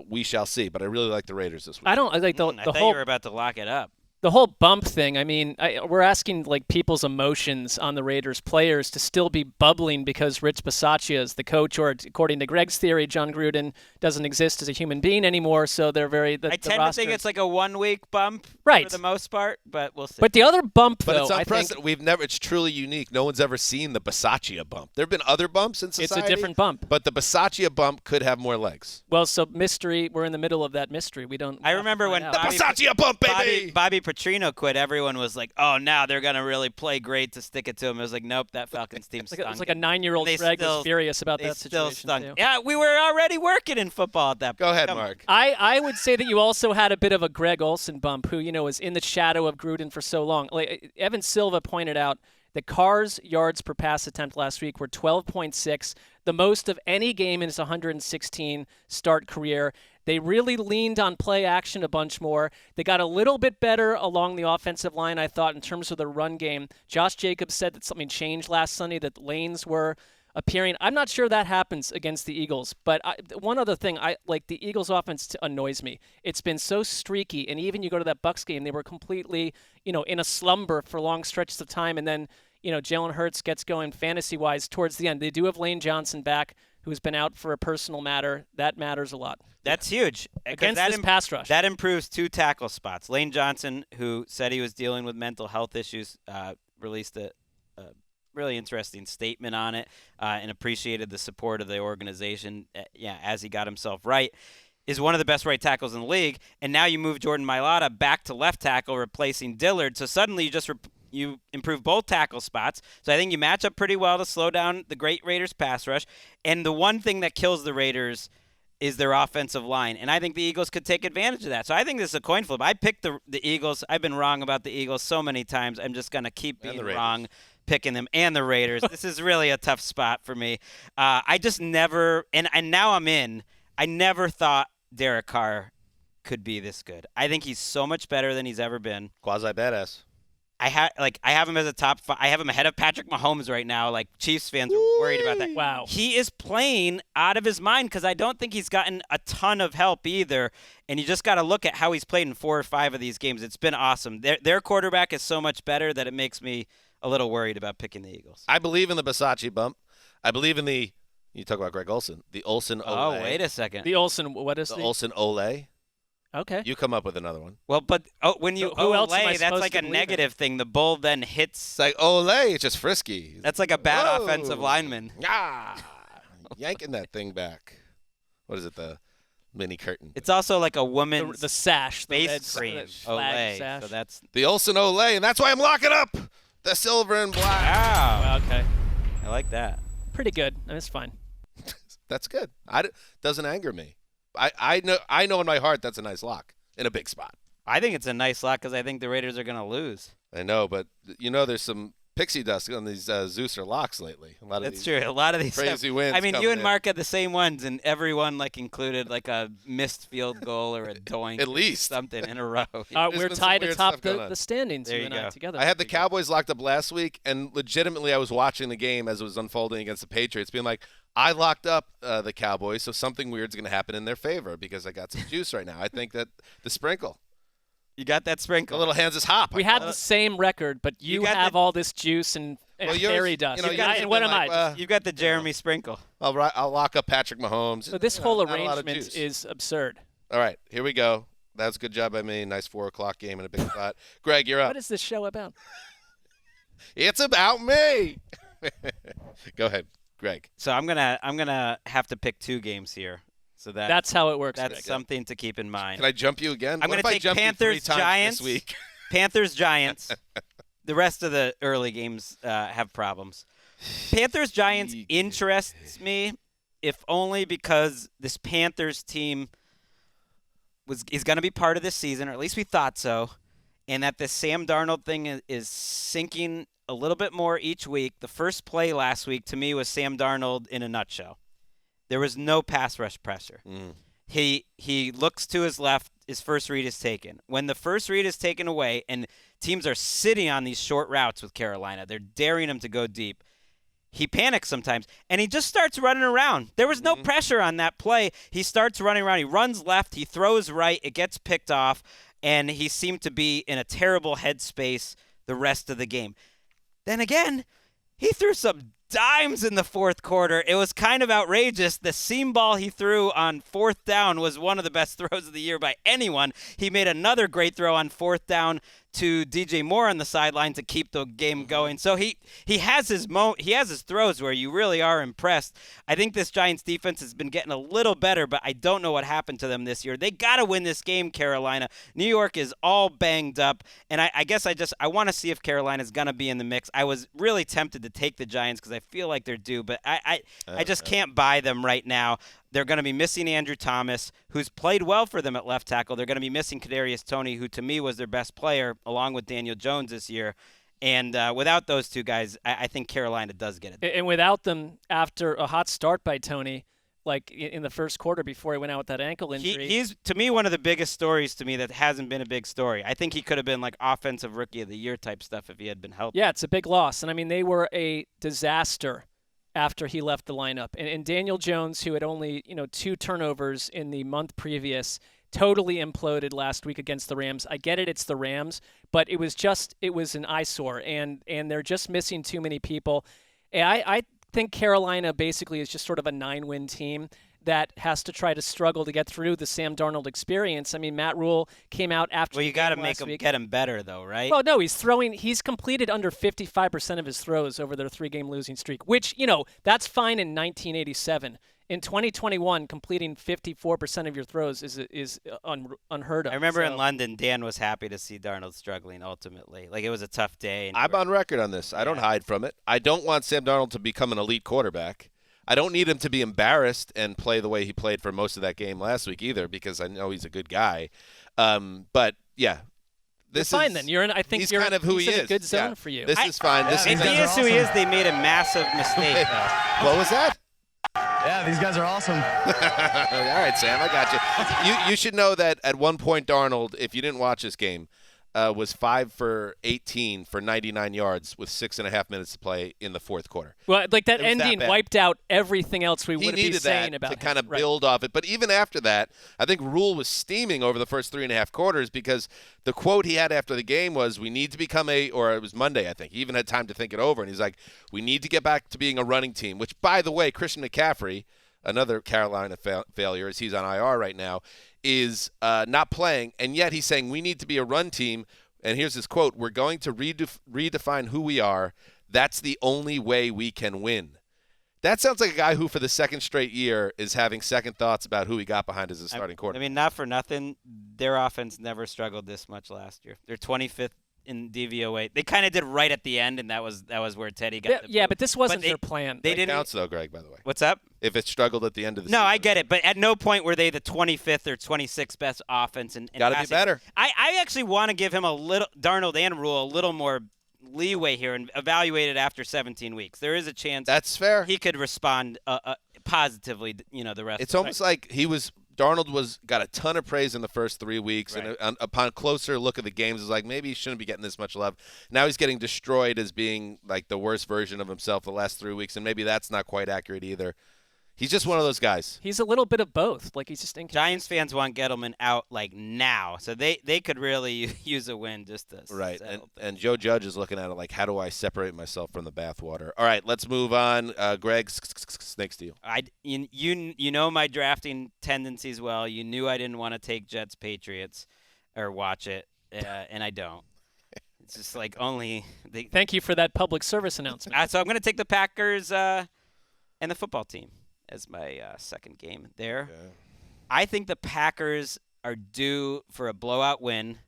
We shall see, but I really like the Raiders this week. I don't like the I thought whole you were about to lock it up. The whole bump thing, I mean, we're asking like people's emotions on the Raiders players to still be bubbling because Rich Bisaccia is the coach, or according to Greg's theory, John Gruden doesn't exist as a human being anymore, so they're very I tend to think it's like a 1 week bump right. for the most part, but we'll see. But the other bump, but though, it's unprecedented. It's truly unique. No one's ever seen the Bisaccia bump. There have been other bumps in society. It's a different bump. But the Bisaccia bump could have more legs. Well, so mystery, we're in the middle of that mystery. I remember when the Bisaccia bump, baby! Bobby Petrino quit. Everyone was like, "Oh, now they're gonna really play great to stick it to him." It was like, "Nope, that Falcons team stunk." It was like a 9-year-old Greg was furious about that situation too. Yeah, we were already working in football at that point. Go ahead, Mark. I would say that you also had a bit of a Greg Olsen bump, who was in the shadow of Gruden for so long. Like Evan Silva pointed out, the Carrs' yards per pass attempt last week were 12.6, the most of any game in his 116 start career. They really leaned on play action a bunch more. They got a little bit better along the offensive line, I thought, in terms of the run game. Josh Jacobs said that something changed last Sunday, that lanes were appearing. I'm not sure that happens against the Eagles, but one other thing, the Eagles offense annoys me. It's been so streaky, and even you go to that Bucs game, they were completely, in a slumber for long stretches of time, and then, Jalen Hurts gets going fantasy-wise towards the end. They do have Lane Johnson back, who's been out for a personal matter. That matters a lot. That's huge. Against this pass rush. That improves 2 tackle spots. Lane Johnson, who said he was dealing with mental health issues, released a really interesting statement on it and appreciated the support of the organization as he got himself right. Is one of the best right tackles in the league. And now you move Jordan Mailata back to left tackle, replacing Dillard. So suddenly you improve both tackle spots. So I think you match up pretty well to slow down the great Raiders pass rush. And the one thing that kills the Raiders is their offensive line. And I think the Eagles could take advantage of that. So I think this is a coin flip. I picked the Eagles. I've been wrong about the Eagles so many times. I'm just going to keep being wrong picking them, and the Raiders. This is really a tough spot for me. I just never, and now I'm in, I never thought Derek Carr could be this good. I think he's so much better than he's ever been. Quasi badass. I have him as a top 5. I have him ahead of Patrick Mahomes right now. Like, Chiefs fans are worried about that. Wow. He is playing out of his mind because I don't think he's gotten a ton of help either. And you just got to look at how he's played in 4 or 5 of these games. It's been awesome. Their quarterback is so much better that it makes me a little worried about picking the Eagles. I believe in the Bisaccia bump. I believe in you talk about Greg Olsen, the Olsen Ole. Oh, wait a second. The Olsen, what is the Olsen Ole? Okay. You come up with another one. Well, but when you who else am I Ole, that's like a negative thing. The bull then hits. It's like Ole, it's just frisky. That's like a bad offensive lineman. Yanking that thing back. What is it, the mini curtain? It's also like a woman's the sash. face cream. Ole. Sash. So that's the Olsen Ole, and that's why I'm locking up the silver and black. Wow. Okay. I like that. Pretty good. That's fine. That's good. Doesn't anger me. I know in my heart that's a nice lock in a big spot. I think it's a nice lock because I think the Raiders are going to lose. I know, but there's some pixie dust on these Zeuser locks lately. That's true. A lot of these crazy wins. I mean, you and Mark had the same ones, and everyone included a missed field goal or a doink, at least something in a row. We're tied atop the standings. There you go. Together. I had the Cowboys locked up last week, and legitimately, I was watching the game as it was unfolding against the Patriots, being like, I locked up the Cowboys, so something weird's going to happen in their favor because I got some juice right now. I think that the sprinkle. You got that A sprinkle. little Kansas hop. We have the same record, but you got have the- all this juice and Well, yours- fairy dust. you know, yours and have what been am like, I? You've got the Jeremy sprinkle. I'll lock up Patrick Mahomes. So this You know, whole not a lot of arrangement juice. is absurd. All right, here we go. That was a good job by me. Nice 4 o'clock game in a big spot. Greg, you're up. What is this show about? It's about me. Go ahead, Greg. So I'm gonna have to pick 2 games here. So That's how it works. that's Greg. something to keep in mind. Can I jump you again? I'm What gonna if I take jump you 3 Panthers, times Giants. this week? Panthers, Giants. The rest of the early games have problems. Panthers, Giants interests me, if only because this Panthers team is going to be part of this season, or at least we thought so, and that the Sam Darnold thing is sinking a little bit more each week. The first play last week to me was Sam Darnold in a nutshell. There was no pass rush pressure. He looks to his left. His first read is taken. When the first read is taken away and teams are sitting on these short routes with Carolina, they're daring him to go deep. He panics sometimes, and he just starts running around. There was no pressure on that play. He starts running around. He runs left. He throws right. It gets picked off, and he seemed to be in a terrible headspace the rest of the game. Then again, he threw some dimes in the fourth quarter. It was kind of outrageous. The seam ball he threw on 4th down was one of the best throws of the year by anyone. He made another great throw on 4th down to DJ Moore on the sideline to keep the game going. So he has his he has his throws where you really are impressed. I think this Giants defense has been getting a little better, but I don't know what happened to them this year. They got to win this game, Carolina. New York is all banged up, and I guess I want to see if Carolina's going to be in the mix. I was really tempted to take the Giants because I feel like they're due, but I just can't buy them right now. They're going to be missing Andrew Thomas, who's played well for them at left tackle. They're going to be missing Kadarius Toney, who to me was their best player, along with Daniel Jones this year. And without those 2 guys, I think Carolina does get it. And without them, after a hot start by Toney, like in the first quarter before he went out with that ankle injury. He's, to me, one of the biggest stories to me that hasn't been a big story. I think he could have been like offensive rookie of the year type stuff if he had been healthy. Yeah, it's a big loss. And, I mean, they were a disaster after he left the lineup. And Daniel Jones, who had only 2 turnovers in the month previous, totally imploded last week against the Rams. I get it, it's the Rams, but it was an eyesore, and they're just missing too many people. And I think Carolina basically is just sort of a 9-win team that has to try to struggle to get through the Sam Darnold experience. I mean, Matt Rule came out after. Well, you got to get him better, though, right? Well, no, he's completed under 55% of his throws over their 3-game losing streak, which, that's fine in 1987. In 2021, completing 54% of your throws is unheard of. I remember in London, Dan was happy to see Darnold struggling ultimately. Like, it was a tough day. And I'm on record on this. I don't hide from it. I don't want Sam Darnold to become an elite quarterback. I don't need him to be embarrassed and play the way he played for most of that game last week either, because I know he's a good guy. But yeah, this You're fine is, then. He's kind of who he in is. a good zone for you. This is fine. If he is who he is, they made a massive mistake, though. What was that? Yeah, these guys are awesome. All right, Sam, I got you. You should know that at one point, Darnold, if you didn't watch this game, was 5 for 18 for 99 yards with 6.5 minutes to play in the fourth quarter. Well, like that It was that ending bad. wiped out everything else we He would be needed saying that about to him. kind of Right. build off it. But even after that, I think Rule was steaming over the first 3.5 quarters because the quote he had after the game was, "We need to become or it was Monday, I think. He even had time to think it over. And he's like, "We need to get back to being a running team," which, by the way, Christian McCaffrey, another Carolina failure, as he's on IR right now, is not playing. And yet he's saying, "We need to be a run team." And here's his quote: "We're going to redefine who we are. That's the only way we can win." That sounds like a guy who, for the second straight year, is having second thoughts about who he got behind as a starting quarterback. I mean, not for nothing, their offense never struggled this much last year. They're 25th in DVOA. They kind of did right at the end, and that was where Teddy got the Yeah, boot. but this wasn't But their plan. They That didn't. counts, though, Greg, by the way. What's up? If it struggled at the end of the No, season. I get it, but at no point were they the 25th or 26th best offense. And Got to be better. I actually want to give him a little, Darnold and Rule, a little more leeway here and evaluate it after 17 weeks. There is a chance That's fair. he could respond positively, the rest It's of almost like Darnold got a ton of praise in the first 3 weeks, Right. and upon closer look at the games, is like, maybe he shouldn't be getting this much love. Now he's getting destroyed as being like the worst version of himself the last 3 weeks, and maybe that's not quite accurate either. He's just one of those guys. He's a little bit of both. Like, he's just inconsistent. Giants fans want Gettleman out like now, so they could really use a win just to Right, settle and Joe Judge is looking at it like, how do I separate myself from the bathwater? All right, let's move on. Greg, snakes to you. You know my drafting tendencies well. You knew I didn't want to take Jets Patriots or watch it, and I don't. It's just like only they. Thank you for that public service announcement. So I'm going to take the Packers and the football team as my second game there. Okay. I think the Packers are due for a blowout win.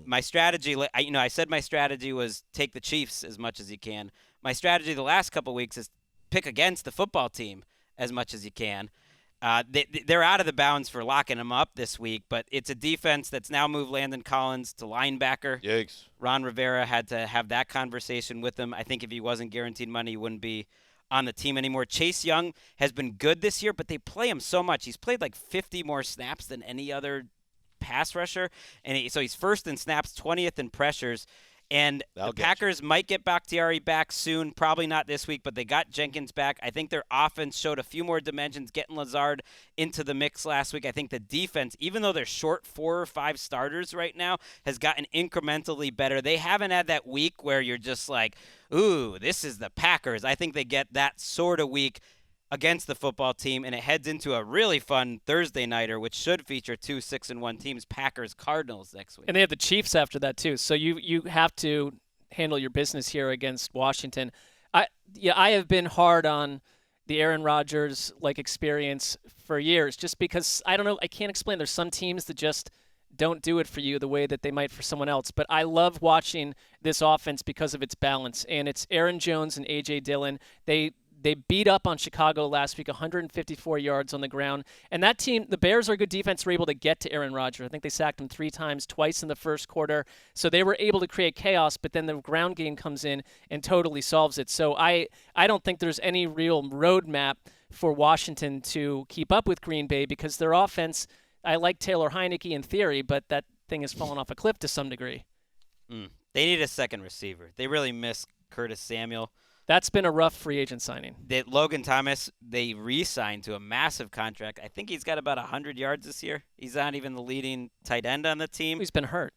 My strategy, I said my strategy was take the Chiefs as much as you can. My strategy the last couple weeks is pick against the football team as much as you can. They're out of the bounds for locking them up this week, but it's a defense that's now moved Landon Collins to linebacker. Yikes. Ron Rivera had to have that conversation with him. I think if he wasn't guaranteed money, he wouldn't be on the team anymore. Chase Young has been good this year, but they play him so much. He's played like 50 more snaps than any other pass rusher, and so he's first in snaps, 20th in pressures. And the Packers might get Bakhtiari back soon. Probably not this week, but they got Jenkins back. I think their offense showed a few more dimensions, getting Lazard into the mix last week. I think the defense, even though they're short 4 or 5 starters right now, has gotten incrementally better. They haven't had that week where you're just like, ooh, this is the Packers. I think they get that sort of week against the football team, and it heads into a really fun Thursday nighter, which should feature 2 6-1 teams, Packers-Cardinals next week. And they have the Chiefs after that too. So you have to handle your business here against Washington. I have been hard on the Aaron Rodgers experience for years, just because I don't know, I can't explain. There's some teams that just don't do it for you the way that they might for someone else. But I love watching this offense because of its balance, and it's Aaron Jones and A.J. Dillon. They beat up on Chicago last week, 154 yards on the ground. And that team, the Bears are a good defense, were able to get to Aaron Rodgers. I think they sacked him 3 times, twice in the first quarter. So they were able to create chaos, but then the ground game comes in and totally solves it. So I don't think there's any real roadmap for Washington to keep up with Green Bay, because their offense, I like Taylor Heineke in theory, but that thing has fallen off a cliff to some degree. They need a second receiver. They really miss Curtis Samuel. That's been a rough free agent signing. Logan Thomas, they re-signed to a massive contract. I think he's got about 100 yards this year. He's not even the leading tight end on the team. He's been hurt.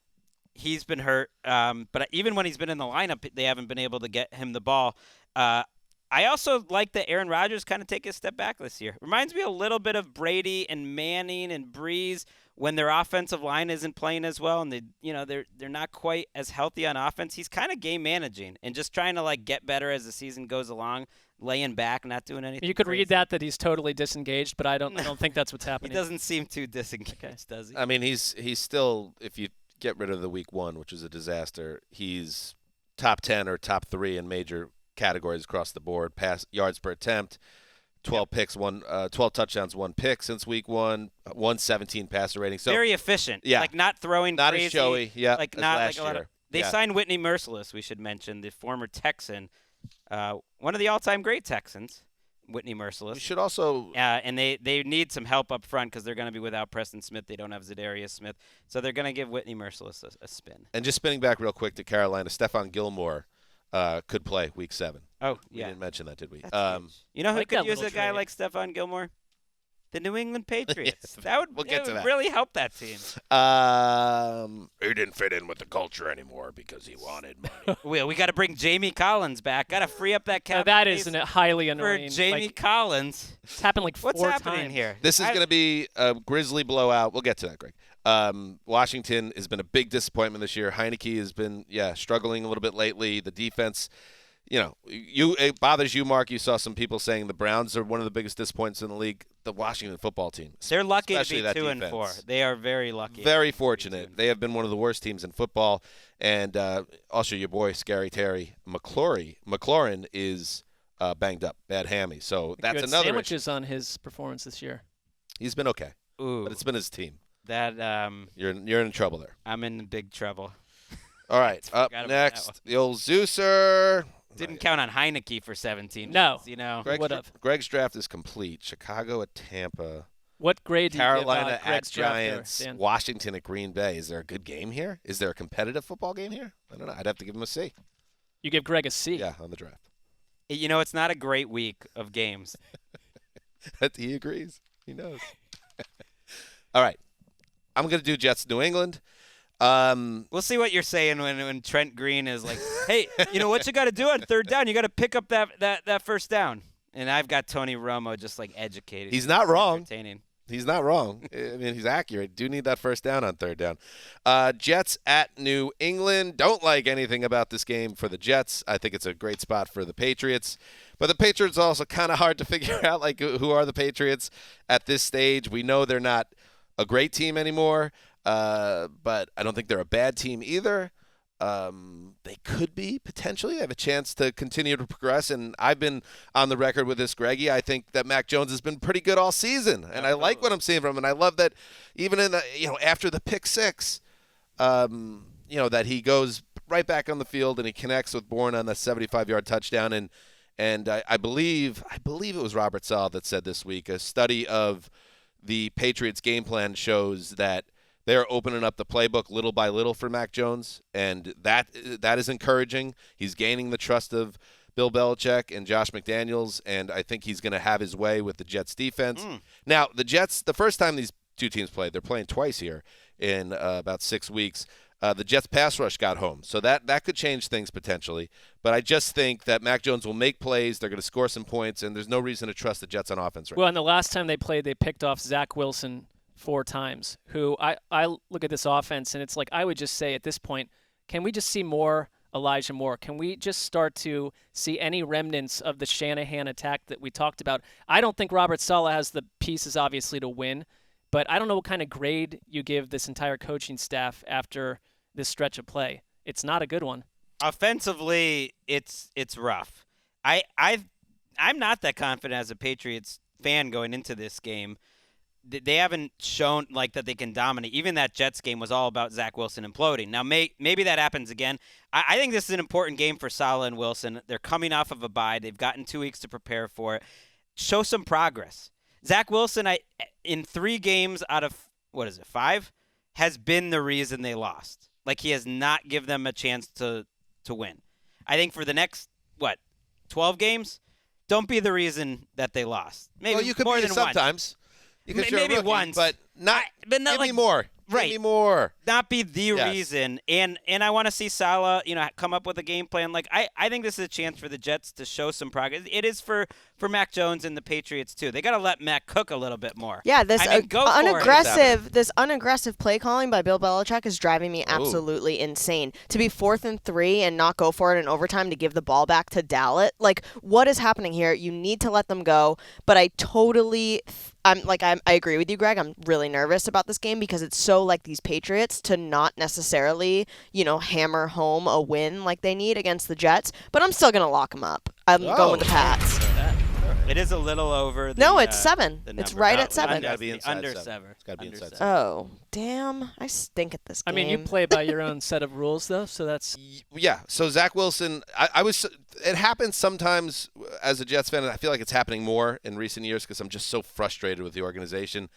He's been hurt. But even when he's been in the lineup, they haven't been able to get him the ball. I also like that Aaron Rodgers kind of take a step back this year. Reminds me a little bit of Brady and Manning and Breeze when their offensive line isn't playing as well, and they're not quite as healthy on offense. He's kind of game managing and just trying to get better as the season goes along, laying back, not doing anything. You could crazy. read that he's totally disengaged, but I don't think that's what's happening. He doesn't seem too disengaged, does he? I mean, he's still, if you get rid of the week 1, which was a disaster, he's top 10 or top 3 in major categories across the board. Pass yards per attempt, 12 picks, 12 touchdowns, 1 pick since week 1, 117 passer rating. So very efficient. Yeah, not throwing not crazy, as showy. Yeah, not last a lot year. of. They signed Whitney Merciless. We should mention the former Texan, one of the all-time great Texans, Whitney Merciless. We should also. And they need some help up front because they're going to be without Preston Smith. They don't have Zadarius Smith, so they're going to give Whitney Merciless a spin. And just spinning back real quick to Carolina, Stephon Gilmore could play week 7. Oh, We yeah. didn't mention that, did we? You know who like that could use a little guy trade. like Stephon Gilmore? The New England Patriots. Yes, That would we'll get to that. really help that team. He didn't fit in with the culture anymore because he wanted money. We got to bring Jamie Collins back. Got to free up that cap That space is highly for annoying. Jamie Collins. It's happened What's 4 happening times. here? This is going to be a grisly blowout. We'll get to that, Greg. Washington has been a big disappointment this year. Heineke has been, struggling a little bit lately. The defense, it bothers you, Mark. You saw some people saying the Browns are one of the biggest disappointments in the league. The Washington football team. They're lucky to especially be that 2-4. They are very lucky. Very fortunate. They have been one of the worst teams in football. And also your boy, Scary Terry McLaurin is banged up, bad hammy. So that's You had another sandwiches on his performance this year. He's been okay, Ooh, but it's been his team. that You're in trouble there. I'm in big trouble. All right, up Forgot about that next, one. the old Zeuser. Didn't count on Heineke for 17 No. wins, you know. Greg's draft is complete. Chicago at Tampa, What grade do you Carolina give Greg's at draft there, Giants, Dan? Washington at Green Bay. Is there a good game here? Is there a competitive football game here? I don't know. I'd have to give him a C. You give Greg a C. Yeah, on the draft. You know, it's not a great week of games. He agrees. He knows. All right. I'm going to do Jets New England. We'll see what you're saying when Trent Green is like, hey, what you got to do on third down? You got to pick up that first down. And I've got Tony Romo just like educated. He's not wrong. Entertaining. He's not wrong. I mean, he's accurate. Do need that first down on third down. Jets at New England. Don't like anything about this game for the Jets. I think it's a great spot for the Patriots. But the Patriots are also kind of hard to figure out, like, who are the Patriots at this stage. We know they're not a great team anymore, but I don't think they're a bad team either. They could be potentially have a chance to continue to progress, and I've been on the record with this, Greggy. I think that Mac Jones has been pretty good all season, and I like what I'm seeing from him. And I love that even in the after the pick six, that he goes right back on the field and he connects with Bourne on the 75-yard touchdown. And I believe it was Robert Saleh that said this week a study of the Patriots game plan shows that they're opening up the playbook little by little for Mac Jones, and that is encouraging. He's gaining the trust of Bill Belichick and Josh McDaniels, and I think he's going to have his way with the Jets defense. Now, the Jets, the first time these two teams played, they're playing twice here in about 6 weeks. The Jets pass rush got home, so that could change things potentially. But I just think that Mac Jones will make plays. They're going to score some points, and there's no reason to trust the Jets on offense right now. Well, and the last time they played, they picked off Zach Wilson 4 times, who I look at this offense, and it's like I would just say at this point, can we just see more Elijah Moore? Can we just start to see any remnants of the Shanahan attack that we talked about? I don't think Robert Saleh has the pieces, obviously, to win, but I don't know what kind of grade you give this entire coaching staff after this stretch of play. It's not a good one. Offensively, it's rough. I'm not that confident as a Patriots fan going into this game. They haven't shown like that they can dominate. Even that Jets game was all about Zach Wilson imploding. Now, maybe that happens again. I think this is an important game for Saleh and Wilson. They're coming off of a bye. They've gotten 2 weeks to prepare for it. Show some progress. Zach Wilson, in 3 games out of, 5, has been the reason they lost. Like, he has not given them a chance to win. I think for the next, 12 games, don't be the reason that they lost. Maybe you could more be than sometimes. Once. Maybe once. But not give me more. Right. Give me more. Not be the reason. And I want to see Saleh, come up with a game plan. Like, I think this is a chance for the Jets to show some progress. It is for Mac Jones and the Patriots, too. They got to let Mac cook a little bit more. Yeah, this unaggressive play calling by Bill Belichick is driving me absolutely insane. To be 4th and 3 and not go for it in overtime to give the ball back to Dallas. Like, what is happening here? You need to let them go. But I agree with you, Greg. I'm really nervous about this game because it's so like these Patriots to not necessarily, hammer home a win like they need against the Jets. But I'm still going to lock them up. I'm going with the Pats. It is a little over. No, it's 7. It's right at 7. It's got to be inside under 7. 7. It's got to be inside 7. Oh, damn. I stink at this game. I mean, you play by your own set of rules, though, so that's... Yeah, so Zach Wilson, it happens sometimes as a Jets fan, and I feel like it's happening more in recent years because I'm just so frustrated with the organization.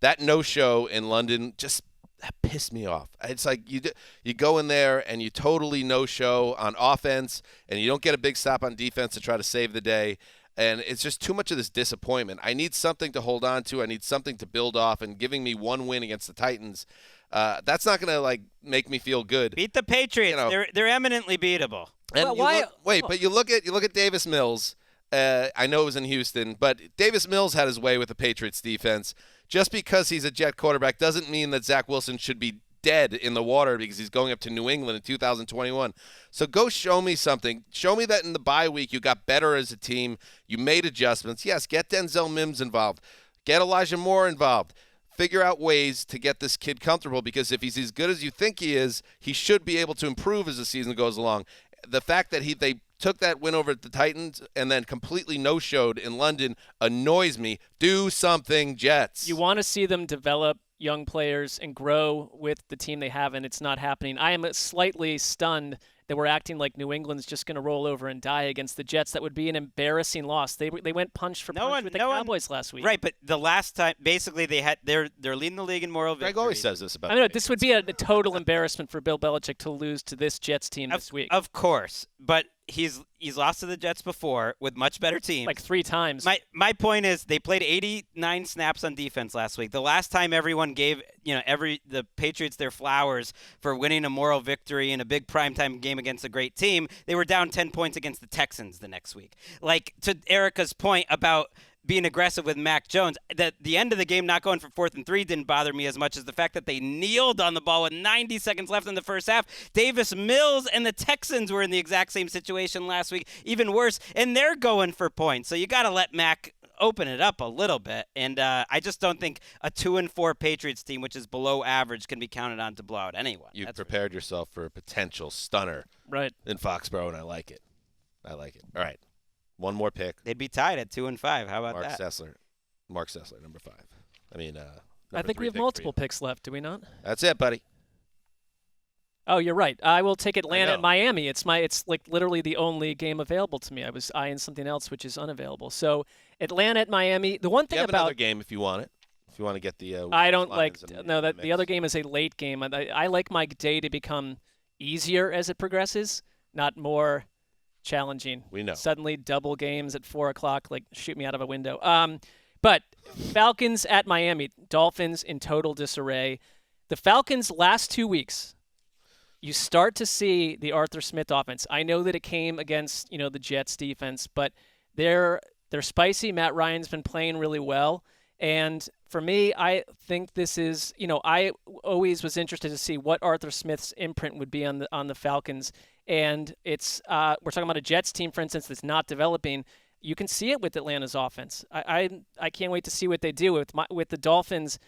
That no-show in London that pissed me off. It's like you go in there and you totally no-show on offense, and you don't get a big stop on defense to try to save the day. And it's just too much of this disappointment. I need something to hold on to. I need something to build off. And giving me one win against the Titans, that's not going to make me feel good. Beat the Patriots. They're eminently beatable. And but you look at Davis Mills. I know it was in Houston, but Davis Mills had his way with the Patriots defense. Just because he's a Jet quarterback doesn't mean that Zach Wilson should be dead in the water because he's going up to New England in 2021. So go show me something. Show me that in the bye week you got better as a team. You made adjustments. Yes, get Denzel Mims involved. Get Elijah Moore involved. Figure out ways to get this kid comfortable because if he's as good as you think he is, he should be able to improve as the season goes along. The fact that they took that win over the Titans and then completely no-showed in London annoys me. Do something, Jets. You want to see them develop young players and grow with the team they have, and it's not happening. I am slightly stunned that we're acting like New England's just going to roll over and die against the Jets. That would be an embarrassing loss. They went punch for punch with the Cowboys last week. Right, but the last time, basically, they're leading the league in moral victory. Greg always says this about. I know this would be a total embarrassment for Bill Belichick to lose to this Jets team this week. Of course, but he's lost to the Jets before with much better teams. Like 3 times. My point is they played 89 snaps on defense last week. The last time everyone gave the Patriots their flowers for winning a moral victory in a big primetime game against a great team, they were down 10 points against the Texans the next week. Like, to Erica's point about being aggressive with Mac Jones, that the end of the game not going for 4th and 3 didn't bother me as much as the fact that they kneeled on the ball with 90 seconds left in the first half. Davis Mills and the Texans were in the exact same situation last week, even worse, and they're going for points. So you got to let Mac open it up a little bit, and I just don't think a 2-4 Patriots team, which is below average, can be counted on to blow out anyone. You've prepared yourself for a potential stunner in Foxborough, and I like it. All right. One more pick. They'd be tied at 2-5. How about Mark that? Mark Sessler, number 5. I think we have multiple picks left, do we not? That's it, buddy. Oh, you're right. I will take Atlanta at Miami. It's like literally the only game available to me. I was eyeing something else which is unavailable. So Atlanta at Miami. The one thing you have about another game if you want it. If you want to get the I don't like that the other game is a late game. I like my day to become easier as it progresses, not more challenging. We know. Suddenly double games at 4:00, like shoot me out of a window. But Falcons at Miami, Dolphins in total disarray. The Falcons last 2 weeks, you start to see the Arthur Smith offense. I know that it came against, the Jets defense, but they're spicy. Matt Ryan's been playing really well. And for me, I think this is, I always was interested to see what Arthur Smith's imprint would be on the Falcons. And it's we're talking about a Jets team, for instance, that's not developing. You can see it with Atlanta's offense. I can't wait to see what they do with the Dolphins.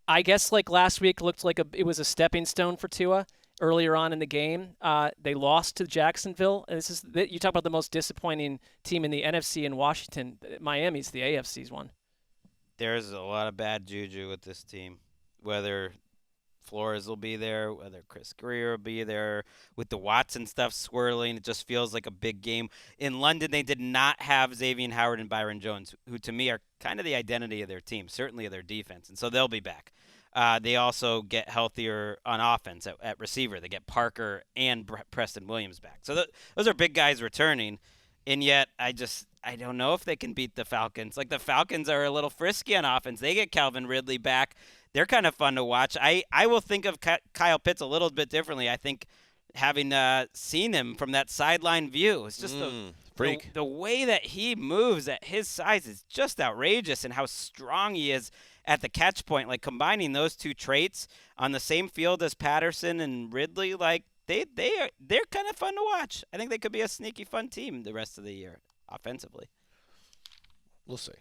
I guess like last week looked like it was a stepping stone for Tua earlier on in the game. They lost to Jacksonville. And you talk about the most disappointing team in the NFC in Washington. Miami's the AFC's one. There's a lot of bad juju with this team, whether Flores will be there, whether Chris Greer will be there. With the Watson stuff swirling, it just feels like a big game. In London, they did not have Xavier Howard and Byron Jones, who to me are kind of the identity of their team, certainly of their defense, and so they'll be back. They also get healthier on offense at receiver. They get Parker and Preston Williams back. So those are big guys returning, and yet I don't know if they can beat the Falcons. Like, the Falcons are a little frisky on offense. They get Calvin Ridley back. They're kind of fun to watch. I will think of Kyle Pitts a little bit differently. I think having seen him from that sideline view, it's just the way that he moves at his size is just outrageous, and how strong he is at the catch point. Like, combining those two traits on the same field as Patterson and Ridley, like they're kind of fun to watch. I think they could be a sneaky fun team the rest of the year offensively. We'll see.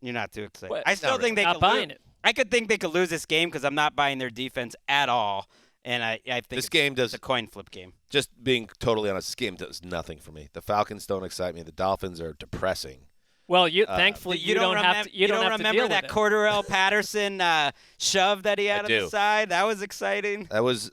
You're not too excited. Well, I still think they not could buying it. I could think they could lose this game because I'm not buying their defense at all, and I think this game does a coin flip game. Just being totally honest, this game does nothing for me. The Falcons don't excite me. The Dolphins are depressing. Well, thankfully you don't have to remember that Cordarrelle Patterson shove that he had on the side. That was exciting. That was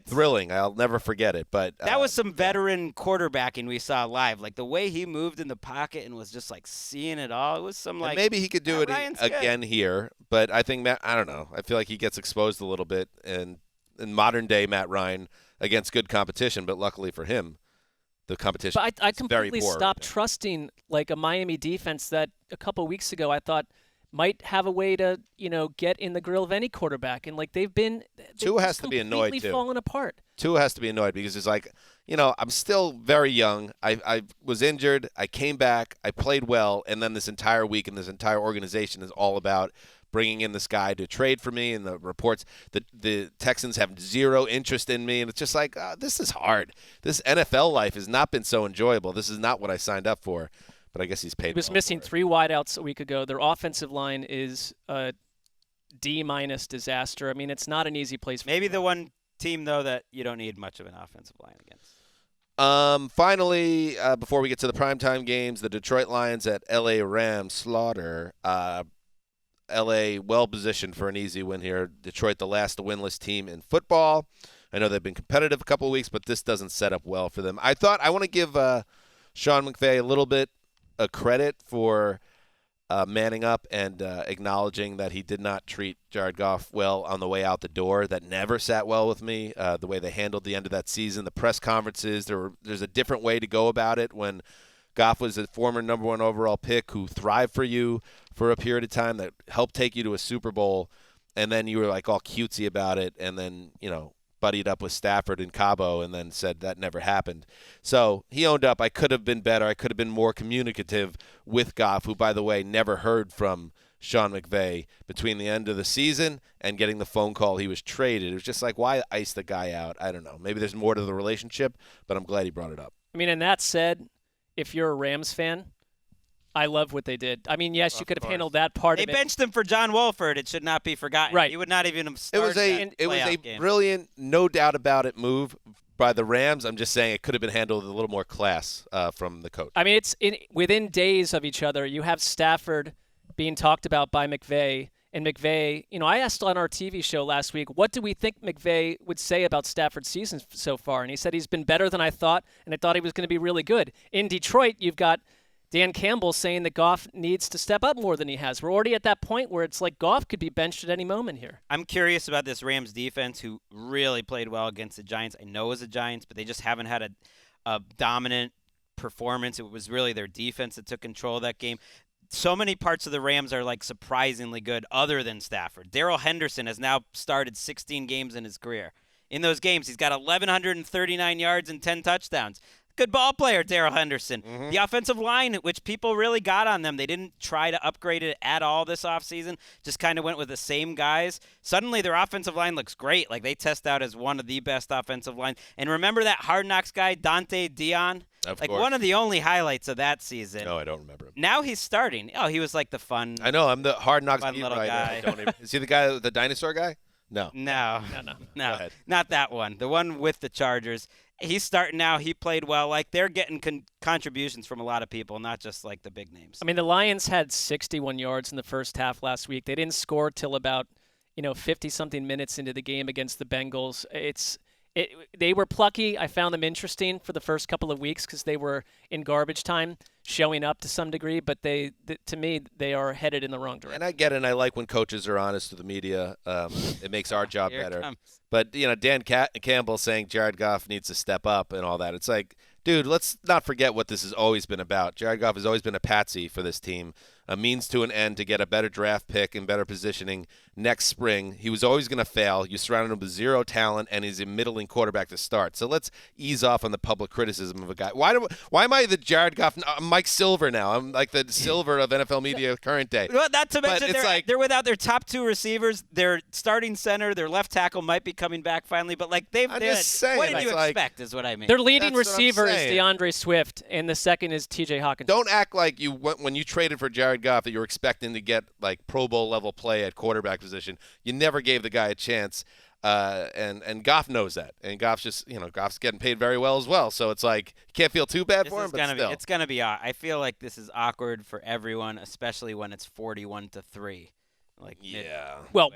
thrilling. I'll never forget it. But that was some veteran quarterbacking we saw live. Like, the way he moved in the pocket and was just like seeing it all. It was some like, and maybe he could do it again here. But I think I don't know. I feel like he gets exposed a little bit in modern day Matt Ryan against good competition. But luckily for him, the competition. But I completely stopped trusting like a Miami defense that a couple weeks ago I thought might have a way to get in the grill of any quarterback, and like they've Tua has to be annoyed too. Completely fallen apart. Tua has to be annoyed because it's like, I'm still very young. I was injured. I came back. I played well, and then this entire week and this entire organization is all about bringing in this guy to trade for me, and the reports that the Texans have zero interest in me, and it's just like, this is hard. This NFL life has not been so enjoyable. This is not what I signed up for, but I guess he's paid. He was missing 3 wideouts a week ago. Their offensive line is a D- disaster. I mean, it's not an easy place. Maybe the one team, though, that you don't need much of an offensive line against. Finally, before we get to the primetime games, the Detroit Lions at LA Rams slaughter. LA well-positioned for an easy win here. Detroit, the last winless team in football. I know they've been competitive a couple of weeks, but this doesn't set up well for them. I want to give Sean McVay a little bit of credit for manning up and acknowledging that he did not treat Jared Goff well on the way out the door. That never sat well with me, the way they handled the end of that season. The press conferences, there's a different way to go about it when Goff was a former number 1 overall pick who thrived for you for a period of time, that helped take you to a Super Bowl, and then you were like all cutesy about it, and then, buddied up with Stafford and Cabo and then said that never happened. So he owned up. I could have been better. I could have been more communicative with Goff, who, by the way, never heard from Sean McVay between the end of the season and getting the phone call he was traded. It was just like, why ice the guy out? I don't know. Maybe there's more to the relationship, but I'm glad he brought it up. I mean, and that said, if you're a Rams fan, I love what they did. I mean, yes, you could have handled that part of it. They benched him for John Wolford. It should not be forgotten. Right. He would not even have started It was a game. brilliant, no doubt about it move by the Rams. I'm just saying it could have been handled with a little more class from the coach. I mean, it's within days of each other. You have Stafford being talked about by McVay. And McVay, I asked on our TV show last week, what do we think McVay would say about Stafford's season so far? And he said he's been better than I thought, and I thought he was going to be really good. In Detroit, you've got Dan Campbell saying that Goff needs to step up more than he has. We're already at that point where it's like Goff could be benched at any moment here. I'm curious about this Rams defense, who really played well against the Giants. I know it was the Giants, but they just haven't had a dominant performance. It was really their defense that took control of that game. So many parts of the Rams are like surprisingly good other than Stafford. Daryl Henderson has now started 16 games in his career. In those games, he's got 1,139 yards and 10 touchdowns. Good ball player, Daryl Henderson. Mm-hmm. The offensive line, which people really got on them, they didn't try to upgrade it at all this offseason, just kind of went with the same guys. Suddenly their offensive line looks great. Like, they test out as one of the best offensive lines. And remember that Hard Knocks guy, Dante Dion? Of like course. One of the only highlights of that season. No, I don't remember him. Now he's starting. Oh, he was like the fun. I know. I'm the Hard Knocks fun beat little writer. guy. I don't even, is he the guy, the dinosaur guy? No. No. Go ahead. Not that one. The one with the Chargers. He's starting now. He played well. Like, they're getting contributions from a lot of people, not just like the big names. I mean, the Lions had 61 yards in the first half last week. They didn't score till about 50-something minutes into the game against the Bengals. They were plucky. I found them interesting for the first couple of weeks because they were in garbage time, showing up to some degree. But to me, they are headed in the wrong direction. And I get it. And I like when coaches are honest with the media. It makes our job Here better. comes. But, Dan Campbell saying Jared Goff needs to step up and all that. It's like, dude, let's not forget what this has always been about. Jared Goff has always been a patsy for this team, a means to an end to get a better draft pick and better positioning next spring. He was always going to fail. You surrounded him with zero talent, and he's a middling quarterback to start. So let's ease off on the public criticism of a guy. Why am I the Jared Goff? I'm Mike Silver now. I'm like the Silver of NFL media current day. Well, not to mention it's they're without their top 2 receivers. Their starting center, their left tackle might be coming back finally. But like I'm just saying, what did you like, expect? Is what I mean. Their leading That's what I'm receiver is saying. DeAndre Swift, and the second is T.J. Hawkins. Don't act like when you traded for Jared Goff that you were expecting to get like Pro Bowl level play at quarterback position. You never gave the guy a chance, and Goff knows that. And Goff's just Goff's getting paid very well as well. So it's like you can't feel too bad for him. But still, it's gonna be. I feel like this is awkward for everyone, especially when it's 41-3. Like Well,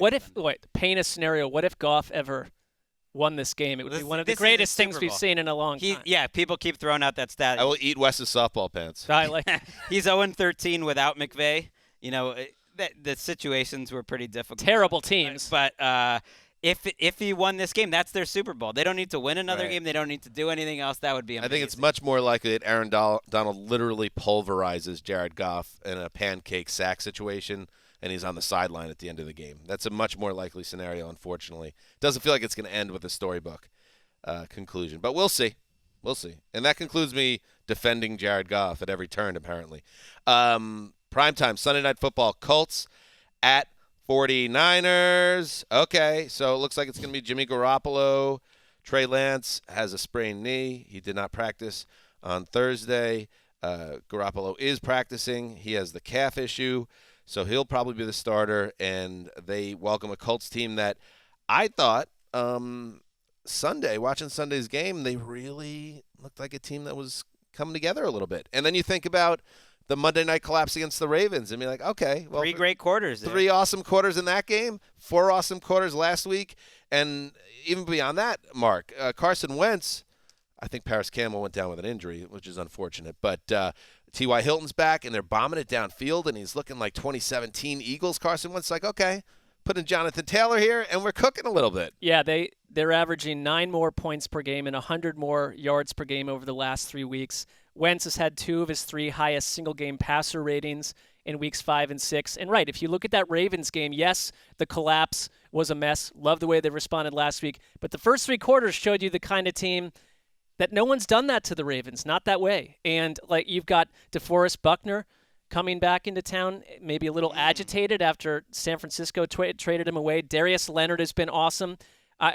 paint a scenario. What if Goff ever won this game? It would be one of the greatest things we've seen in a long time. Yeah, people keep throwing out that stat. I will eat Wes's softball pants. I like. He's 0-13 without McVay. The situations were pretty difficult. Terrible teams. But if he won this game, that's their Super Bowl. They don't need to win another game. They don't need to do anything else. That would be amazing. I think it's much more likely that Aaron Donald literally pulverizes Jared Goff in a pancake sack situation, and he's on the sideline at the end of the game. That's a much more likely scenario, unfortunately. It doesn't feel like it's going to end with a storybook conclusion. But we'll see. We'll see. And that concludes me defending Jared Goff at every turn, apparently. Primetime, Sunday Night Football, Colts at 49ers. Okay, so it looks like it's going to be Jimmy Garoppolo. Trey Lance has a sprained knee. He did not practice on Thursday. Garoppolo is practicing. He has the calf issue, so he'll probably be the starter. And they welcome a Colts team that I thought Sunday, watching Sunday's game, they really looked like a team that was coming together a little bit. And then you think about the Monday night collapse against the Ravens and be like, okay, well, 3 great quarters there. 3 awesome quarters in that game, 4 awesome quarters last week, and even beyond that, Mark, Carson Wentz, I think Paris Campbell went down with an injury, which is unfortunate. But T.Y. Hilton's back, and they're bombing it downfield, and he's looking like 2017 Eagles. Carson Wentz like, okay, put in Jonathan Taylor here, and we're cooking a little bit. Yeah, they're averaging 9 more points per game and 100 more yards per game over the last 3 weeks. Wentz has had 2 of his 3 highest single-game passer ratings in weeks 5 and 6. And right, if you look at that Ravens game, yes, the collapse was a mess. Love the way they responded last week. But the first 3 quarters showed you the kind of team that no one's done that to the Ravens, not that way. And like you've got DeForest Buckner coming back into town, maybe a little agitated after San Francisco traded him away. Darius Leonard has been awesome.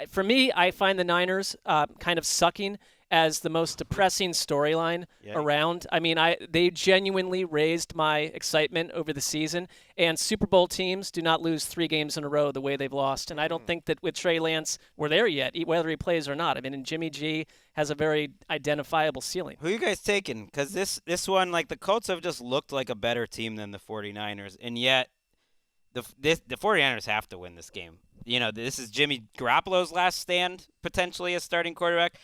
For me, I find the Niners kind of sucking as the most depressing storyline around. I mean, they genuinely raised my excitement over the season, and Super Bowl teams do not lose 3 games in a row the way they've lost. And I don't think that with Trey Lance, we're there yet, whether he plays or not. I mean, and Jimmy G has a very identifiable ceiling. Who are you guys taking? Because this one, like the Colts have just looked like a better team than the 49ers, and yet the 49ers have to win this game. You know, this is Jimmy Garoppolo's last stand, potentially as starting quarterback.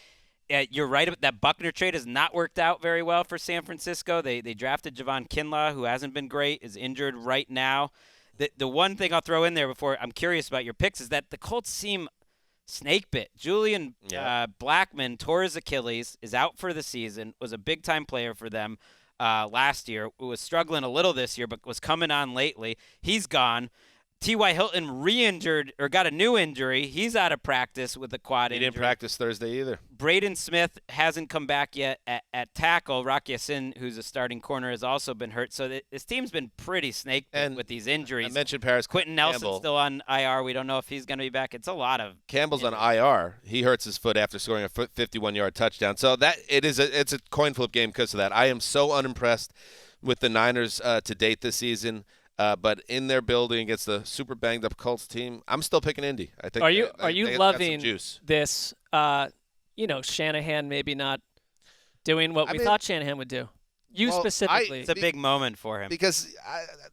You're right. That Buckner trade has not worked out very well for San Francisco. They drafted Javon Kinlaw, who hasn't been great, is injured right now. The one thing I'll throw in there before I'm curious about your picks is that the Colts seem snake bit. Julian Blackmon tore his Achilles, is out for the season, was a big-time player for them last year, was struggling a little this year, but was coming on lately. He's gone. T.Y. Hilton re-injured or got a new injury. He's out of practice with a quad injury. He didn't practice Thursday either. Braden Smith hasn't come back yet at tackle. Rock Ya-Sin, who's a starting corner, has also been hurt. So this team's been pretty snake with these injuries. I mentioned Paris Quentin Nelson's still on IR. We don't know if he's going to be back. It's a lot of Campbell's injuries. on IR. He hurts his foot after scoring a 51-yard touchdown. So it's a coin flip game because of that. I am so unimpressed with the Niners to date this season. But in their building against the super banged up Colts team, I'm still picking Indy. I think. Are you loving this? Shanahan maybe not doing what we thought Shanahan would do. Specifically, it's a big moment for him because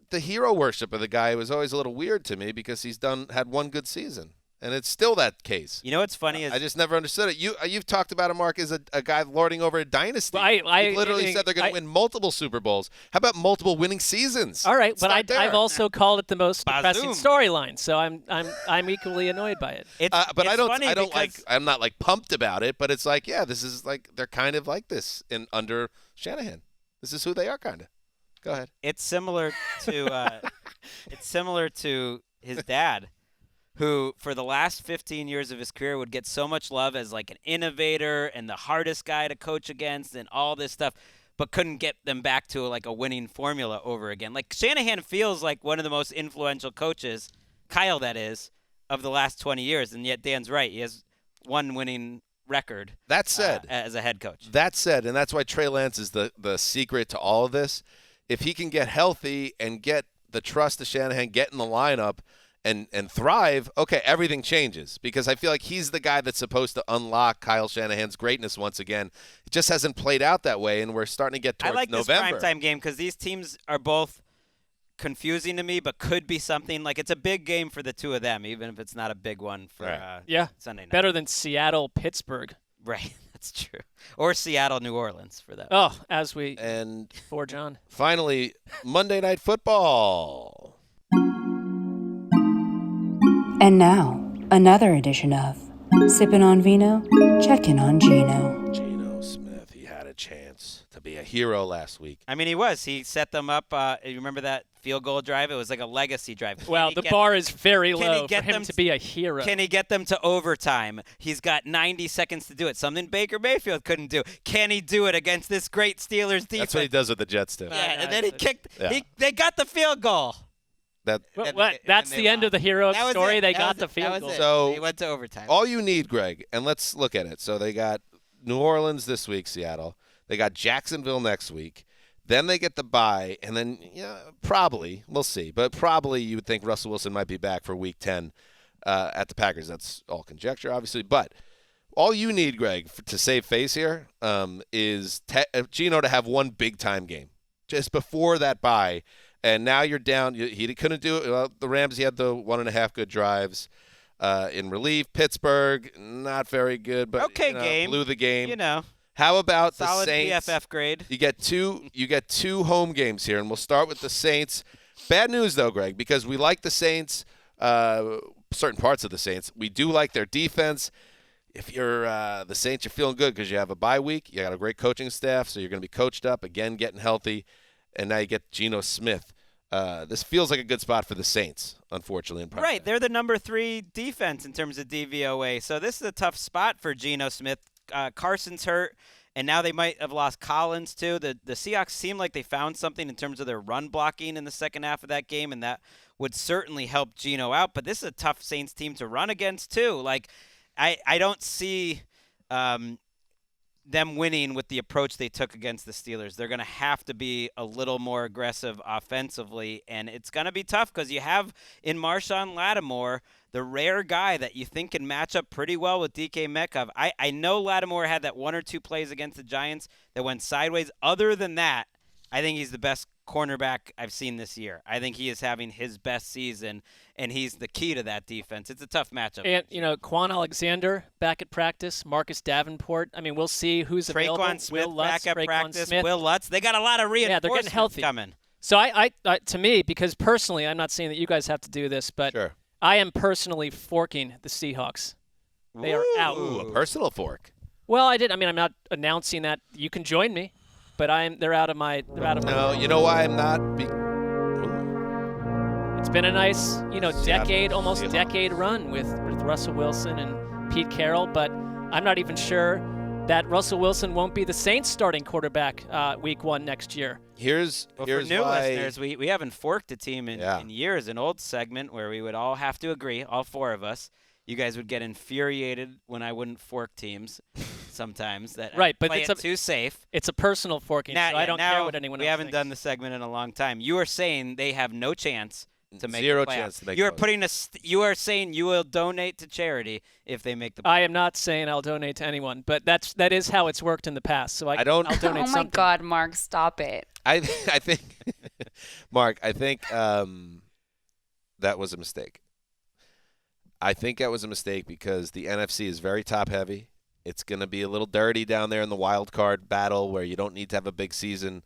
the hero worship of the guy was always a little weird to me because he's had one good season. And it's still that case. You know what's funny is I just never understood it. You've talked about him, Mark, as a guy lording over a dynasty. I literally said they're going to win multiple Super Bowls. How about multiple winning seasons? All right, but I've also called it the most depressing storyline, so I'm equally annoyed by it. But I'm not like pumped about it. But it's like, this is like they're kind of like this under Shanahan. This is who they are, kind of. Go ahead. It's similar to his dad, who for the last 15 years of his career would get so much love as like an innovator and the hardest guy to coach against and all this stuff, but couldn't get them back to like a winning formula over again. Like Shanahan feels like one of the most influential coaches, Kyle that is, of the last 20 years, and yet Dan's right. He has one winning record. That said, as a head coach. That said, and that's why Trey Lance is the secret to all of this. If he can get healthy and get the trust of Shanahan, get in the lineup, and thrive, okay, everything changes because I feel like he's the guy that's supposed to unlock Kyle Shanahan's greatness once again. It just hasn't played out that way, and we're starting to get towards November. I like this primetime game because these teams are both confusing to me, but could be something. Like it's a big game for the two of them, even if it's not a big one for Sunday night. Better than Seattle-Pittsburgh. Right, that's true. Or Seattle-New Orleans for that. Oh, for John. Finally, Monday Night Football. And now, another edition of Sippin' on Vino, Checkin' on Gino. Geno Smith, he had a chance to be a hero last week. I mean, he was. He set them up. You remember that field goal drive? It was like a legacy drive. Well, the bar is very low for him to be a hero. Can he get them to overtime? He's got 90 seconds to do it, something Baker Mayfield couldn't do. Can he do it against this great Steelers defense? That's what he does with the Jets, too. Yeah, and then he kicked. Yeah. They got the field goal. That's the end of the hero story. They got the field goal. So they went to overtime. All you need, Greg, and let's look at it. So they got New Orleans this week, Seattle. They got Jacksonville next week. Then they get the bye, and then probably, we'll see, but probably you would think Russell Wilson might be back for Week 10 at the Packers. That's all conjecture, obviously. But all you need, Greg, to save face here is Geno to have one big-time game just before that bye. And now you're down. He couldn't do it. Well, the Rams, he had the 1.5 good drives in relief. Pittsburgh, not very good, but game. Blew the game. How about the Solid Saints? PFF grade. You get two home games here, and we'll start with the Saints. Bad news, though, Greg, because we like the Saints, certain parts of the Saints. We do like their defense. If you're the Saints, you're feeling good because you have a bye week. You got a great coaching staff, so you're going to be coached up, again, getting healthy, and now you get Geno Smith. This feels like a good spot for the Saints, unfortunately. In Right, they're the number 3 defense in terms of DVOA, so this is a tough spot for Geno Smith. Carson's hurt, and now they might have lost Collins too. The Seahawks seem like they found something in terms of their run blocking in the second half of that game, and that would certainly help Geno out. But this is a tough Saints team to run against too. Like, I don't see them winning with the approach they took against the Steelers. They're going to have to be a little more aggressive offensively, and it's going to be tough because you have in Marshawn Lattimore the rare guy that you think can match up pretty well with DK Metcalf. I know Lattimore had that 1 or 2 plays against the Giants that went sideways. Other than that, I think he's the best cornerback I've seen this year. I think he is having his best season, and he's the key to that defense. It's a tough matchup. And, Quan Alexander back at practice, Marcus Davenport. I mean, we'll see who's available. Traquan Smith Will Lutz, back at practice. Smith. Will Lutz. They got a lot of reinforcements they're getting healthy. coming. So I to me, because personally, I'm not saying that you guys have to do this, but Sure. I am personally forking the Seahawks. They are out. Ooh, a personal fork. Well, I'm not announcing that you can join me, but they're out of my. No, you know why I'm not? It's been a nice, almost Seahawks. decade run with Russell Wilson and Pete Carroll, but I'm not even sure that Russell Wilson won't be the Saints starting quarterback week 1 next year. Here's for new why. listeners, we haven't forked a team in years. An old segment where we would all have to agree, all 4 of us. You guys would get infuriated when I wouldn't fork teams sometimes. That Right, but play it's it too safe. It's a personal forking, so I don't care what anyone else We haven't thinks. done the segment in a long time. You are saying they have no chance to make Zero the playoffs. chance to make You are the putting you are saying you will donate to charity if they make the playoffs. I am not saying I'll donate to anyone, but that is how it's worked in the past. So I'll donate Oh my something. God, Mark, stop it. I think, Mark, I think that was a mistake. I think that was a mistake because the NFC is very top-heavy. It's going to be a little dirty down there in the wild card battle where you don't need to have a big season.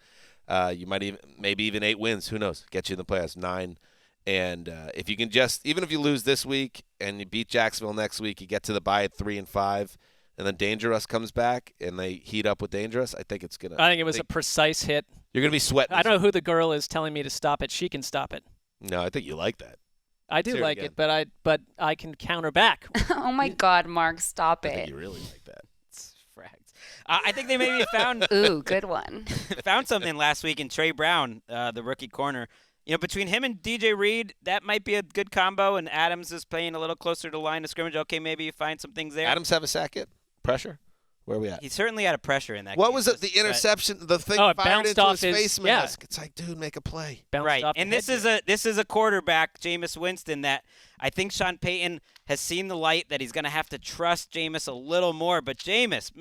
You might maybe even 8 wins. Who knows? Get you in the playoffs, 9. And if you can even if you lose this week and you beat Jacksonville next week, you get to the bye at 3-5, and then Dangerous comes back and they heat up with Dangerous. I think it's gonna. I think it was a precise hit. You're gonna be sweating. I don't know who the girl is telling me to stop it. She can stop it. No, I think you like that. I do like it, but I can counter back. Oh my God, Mark, stop I think it. you really like that. It's frags. I think they maybe found Ooh, good one. found something last week in Trey Brown, the rookie corner. Between him and DJ Reed, that might be a good combo, and Adams is playing a little closer to the line of scrimmage. Okay, maybe you find some things there. Adams have a sack it? Pressure? Where are we at? He certainly had a pressure in that game. What was it? The interception, the thing it fired bounced into off his face yeah. mask. It's like, dude, make a play. Bounced Right, off the and this head. is a quarterback, Jameis Winston, that I think Sean Payton has seen the light that he's going to have to trust Jameis a little more. But Jameis,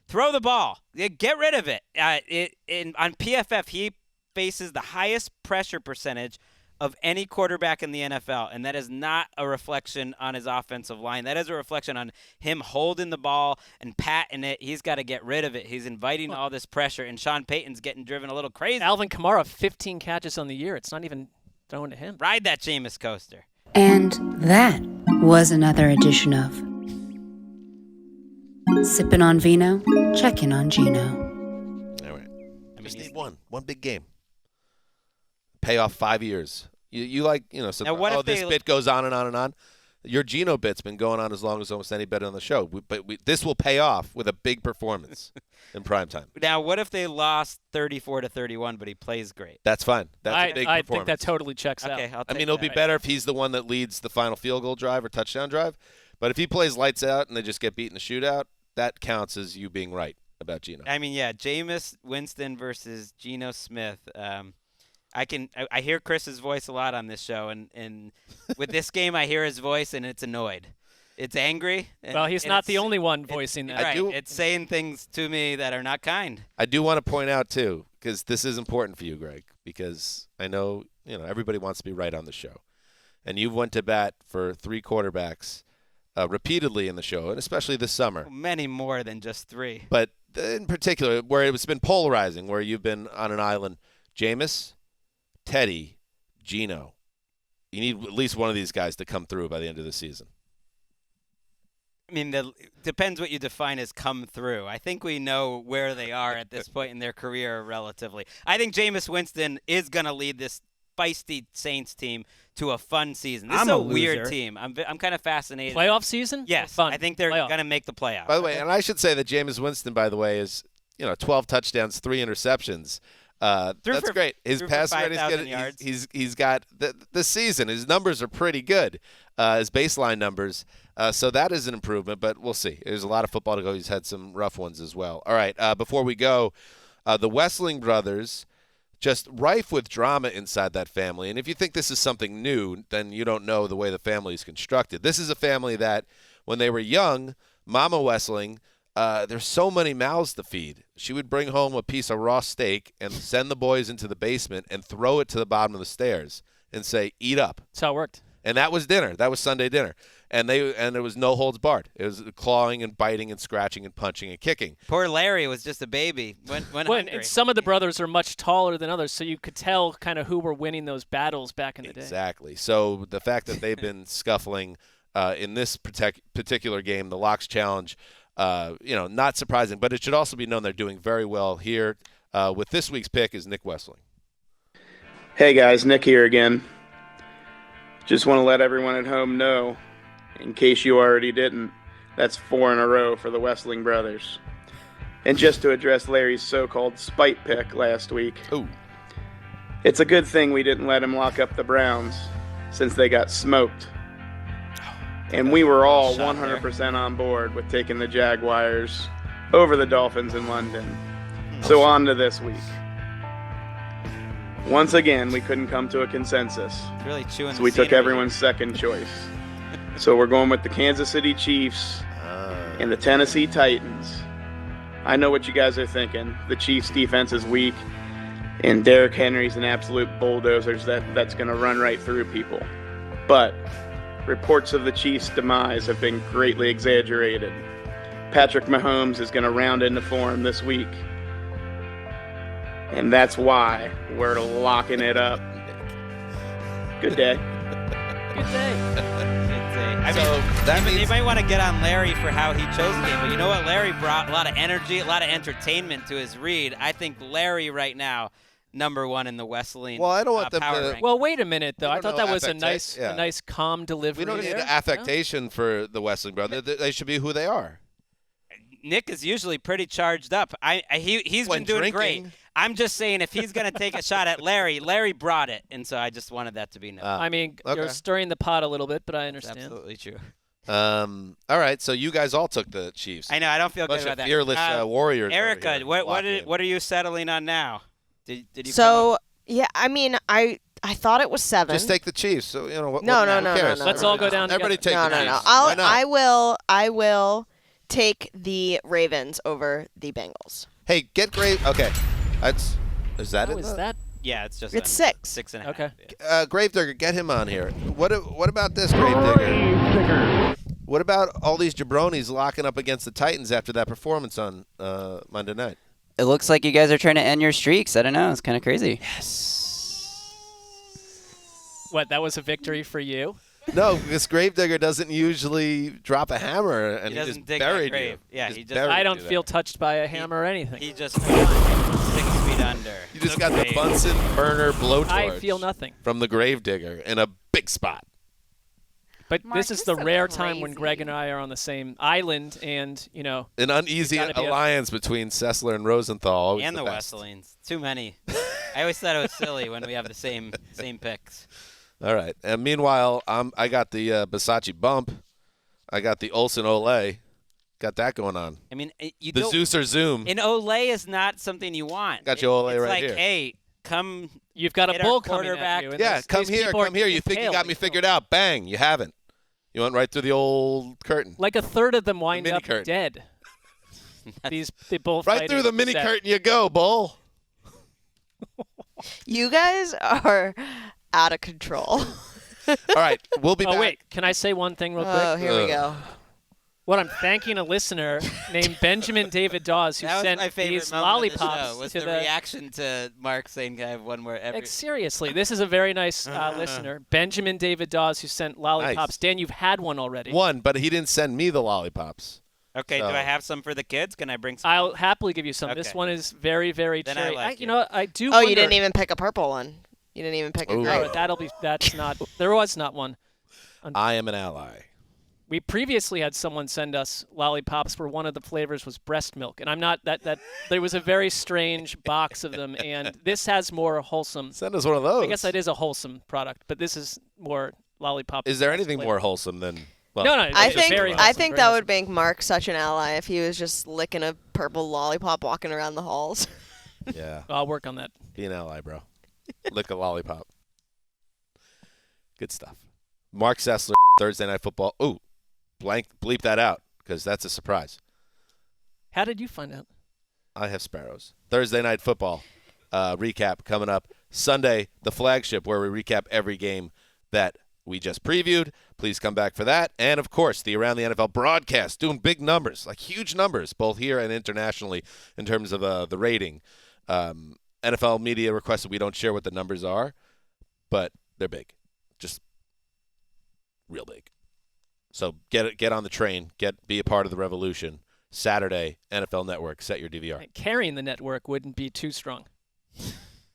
throw the ball, get rid of it. On PFF, he faces the highest pressure percentage of any quarterback in the NFL, and that is not a reflection on his offensive line. That is a reflection on him holding the ball and patting it. He's got to get rid of it. He's inviting all this pressure, and Sean Payton's getting driven a little crazy. Alvin Kamara, 15 catches on the year. It's not even thrown to him. Ride that Jameis coaster. And that was another edition of Sippin' on Vino, Checkin' on Gino. All right. Just need one big game. Pay off 5 years. You like, so, Now, what if this bit goes on and on and on. Your Geno bit's been going on as long as almost any bet on the show. But this will pay off with a big performance in primetime. Now, what if they lost 34-31, but he plays great? That's fine. That's a big I performance. think that totally checks out. Okay, I'll take it'll that. be better if he's the one that leads the final field goal drive or touchdown drive. But if he plays lights out and they just get beat in a shootout, that counts as you being right about Geno. Jameis Winston versus Geno Smith. I hear Chris's voice a lot on this show, and with this game, I hear his voice, and it's annoyed. It's angry. Well, he's not the only one voicing that. Right. It's saying things to me that are not kind. I do want to point out, too, because this is important for you, Greg, because I know, everybody wants to be right on the show. And you've went to bat for 3 quarterbacks repeatedly in the show, and especially this summer. Many more than just 3. But in particular, where it's been polarizing, where you've been on an island, Jameis, Teddy, Geno. You need at least one of these guys to come through by the end of the season. I mean, depends what you define as come through. I think we know where they are at this point in their career relatively. I think Jameis Winston is going to lead this feisty Saints team to a fun season. This is a weird team. I'm kind of fascinated. Playoff season? Yes. Fun. I think they're going to make the playoffs. By the way, and I should say that Jameis Winston, by the way, is 12 touchdowns, 3 interceptions. That's great. His passing rate is good. He's got the season. His numbers are pretty good, his baseline numbers. So that is an improvement, but we'll see. There's a lot of football to go. He's had some rough ones as well. All right, before we go, the Wesley brothers, just rife with drama inside that family. And if you think this is something new, then you don't know the way the family is constructed. This is a family that, when they were young, Mama Wesley, there's so many mouths to feed. She would bring home a piece of raw steak and send the boys into the basement and throw it to the bottom of the stairs and say, "Eat up." That's how it worked. And that was dinner. That was Sunday dinner. And it was no holds barred. It was clawing and biting and scratching and punching and kicking. Poor Larry was just a baby. Went hungry. And some of the brothers are much taller than others, so you could tell kind of who were winning those battles back in the day. Exactly. So the fact that they've been scuffling in this particular game, the Locks Challenge, not surprising. But it should also be known they're doing very well here. With this week's pick is Nick Wesley. Hey guys, Nick here again. Just want to let everyone at home know, in case you already didn't, that's 4 in a row for the Wessling brothers. And just to address Larry's so-called spite pick last week, it's a good thing we didn't let him lock up the Browns, since they got smoked. And we were all 100% on board with taking the Jaguars over the Dolphins in London. So on to this week. Once again, we couldn't come to a consensus. Really chewing so we took everyone's second choice. So we're going with the Kansas City Chiefs and the Tennessee Titans. I know what you guys are thinking. The Chiefs' defense is weak, and Derrick Henry's an absolute bulldozer that's going to run right through people. But reports of the Chiefs' demise have been greatly exaggerated. Patrick Mahomes is going to round into form this week. And that's why we're locking it up. Good day. Good day. I mean, they might want to get on Larry for how he chose the game, but you know what? Larry brought a lot of energy, a lot of entertainment to his read. I think Larry right now, number 1 in the Wesleyan. Well, I don't want them to. Rank. Well, wait a minute though. I thought that was a nice, calm delivery. We don't need there. affectation for the Wesley brothers. They should be who they are. Nick is usually pretty charged up. He's been doing great. I'm just saying, if he's going to take a shot at Larry brought it, and so I just wanted that to be known. I mean, you're stirring the pot a little bit, but I understand. That's absolutely true. All right, so you guys all took the Chiefs. I know. I don't feel good about that. Fearless warriors. Erica, what are you settling on now? Did you? So yeah, I mean, I thought it was 7. Just take the Chiefs. So No. Let's all go down. Everybody take the Chiefs. No. I will take the Ravens over the Bengals. Hey, get Grave. Okay, is that it? Is that? Yeah, it's just 6. 6.5. Okay. Yeah. Gravedigger, get him on here. What about this, Gravedigger? What about all these jabronis locking up against the Titans after that performance on Monday night? It looks like you guys are trying to end your streaks. I don't know. It's kind of crazy. Yes. What? That was a victory for you? No, because Gravedigger doesn't usually drop a hammer, and He he doesn't just dig buried that you. grave. Yeah, he just. I don't feel touched by a hammer or anything. He just 6 feet under. You just got the Bunsen burner blowtorch. I feel nothing from the Gravedigger in a big spot. But Mark, this is you're the so rare time when crazy. Greg and I are on the same island, and an uneasy gotta be alliance between Sessler and Rosenthal. Always And the best. Wesleyans. Too many. I always thought it was silly when we have the same picks. All right. And meanwhile, I got the Versace bump. I got the Olsen Olay. Got that going on. I mean, The Zeuser Zoom. An Olay is not something you want. Got your Olay it's right like, here. Hey, come. you've got a hit bull our coming quarterback. at you. and Yeah, these come here. people are You think you got me impaled. figured out. Bang. You haven't. You went right through the old curtain. Like a third of them wind mini up curtain. dead. They both Right through the mini curtain you go, Bull. You guys are out of control. All right. We'll be back. Oh, wait. Can I say one thing real quick? Oh, here we go. What I'm thanking a listener named Benjamin David Dawes who That was sent my favorite these moment of the lollipops show, was to the reaction to Mark saying, "I have one more." Seriously, this is a very nice listener, Benjamin David Dawes, who sent lollipops. Nice. Dan, you've had one already. One, but he didn't send me the lollipops. Okay, So- do I have some for the kids? Can I bring some? I'll happily give you some. Okay. This one is very, very Then cherry. I like you it. know what? I do. Oh, wonder, you didn't even pick a purple one. You didn't even pick a Ooh. grape. Oh, that's not. There was not one. I am an ally. We previously had someone send us lollipops where one of the flavors was breast milk, and I'm not that. There was a very strange box of them, and this has more wholesome. Send us one of those. I guess that is a wholesome product, but this is more lollipop. Is there anything more wholesome than? Well, No. I it's think very I wholesome, think very that wholesome. would make Mark such an ally if he was just licking a purple lollipop walking around the halls. Yeah. I'll work on that. Be an ally, bro. Lick a lollipop. Good stuff. Mark Sessler, Thursday Night Football. Ooh, bleep that out because that's a surprise. How did you find out? I have sparrows. Thursday Night Football recap coming up. Sunday, the flagship, where we recap every game that we just previewed. Please come back for that. And, of course, the Around the NFL broadcast, doing big numbers, like huge numbers, both here and internationally in terms of the rating. NFL media requested we don't share what the numbers are, but they're big. Just real big. So get on the train. Be a part of the revolution. Saturday, NFL Network. Set your DVR. Carrying the network wouldn't be too strong.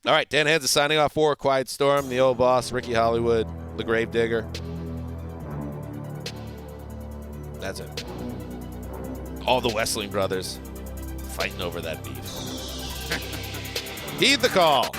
All right, Dan Hands is signing off for Quiet Storm, the old boss, Ricky Hollywood, the Gravedigger. That's it. All the Wesley brothers fighting over that beef. Heed the call.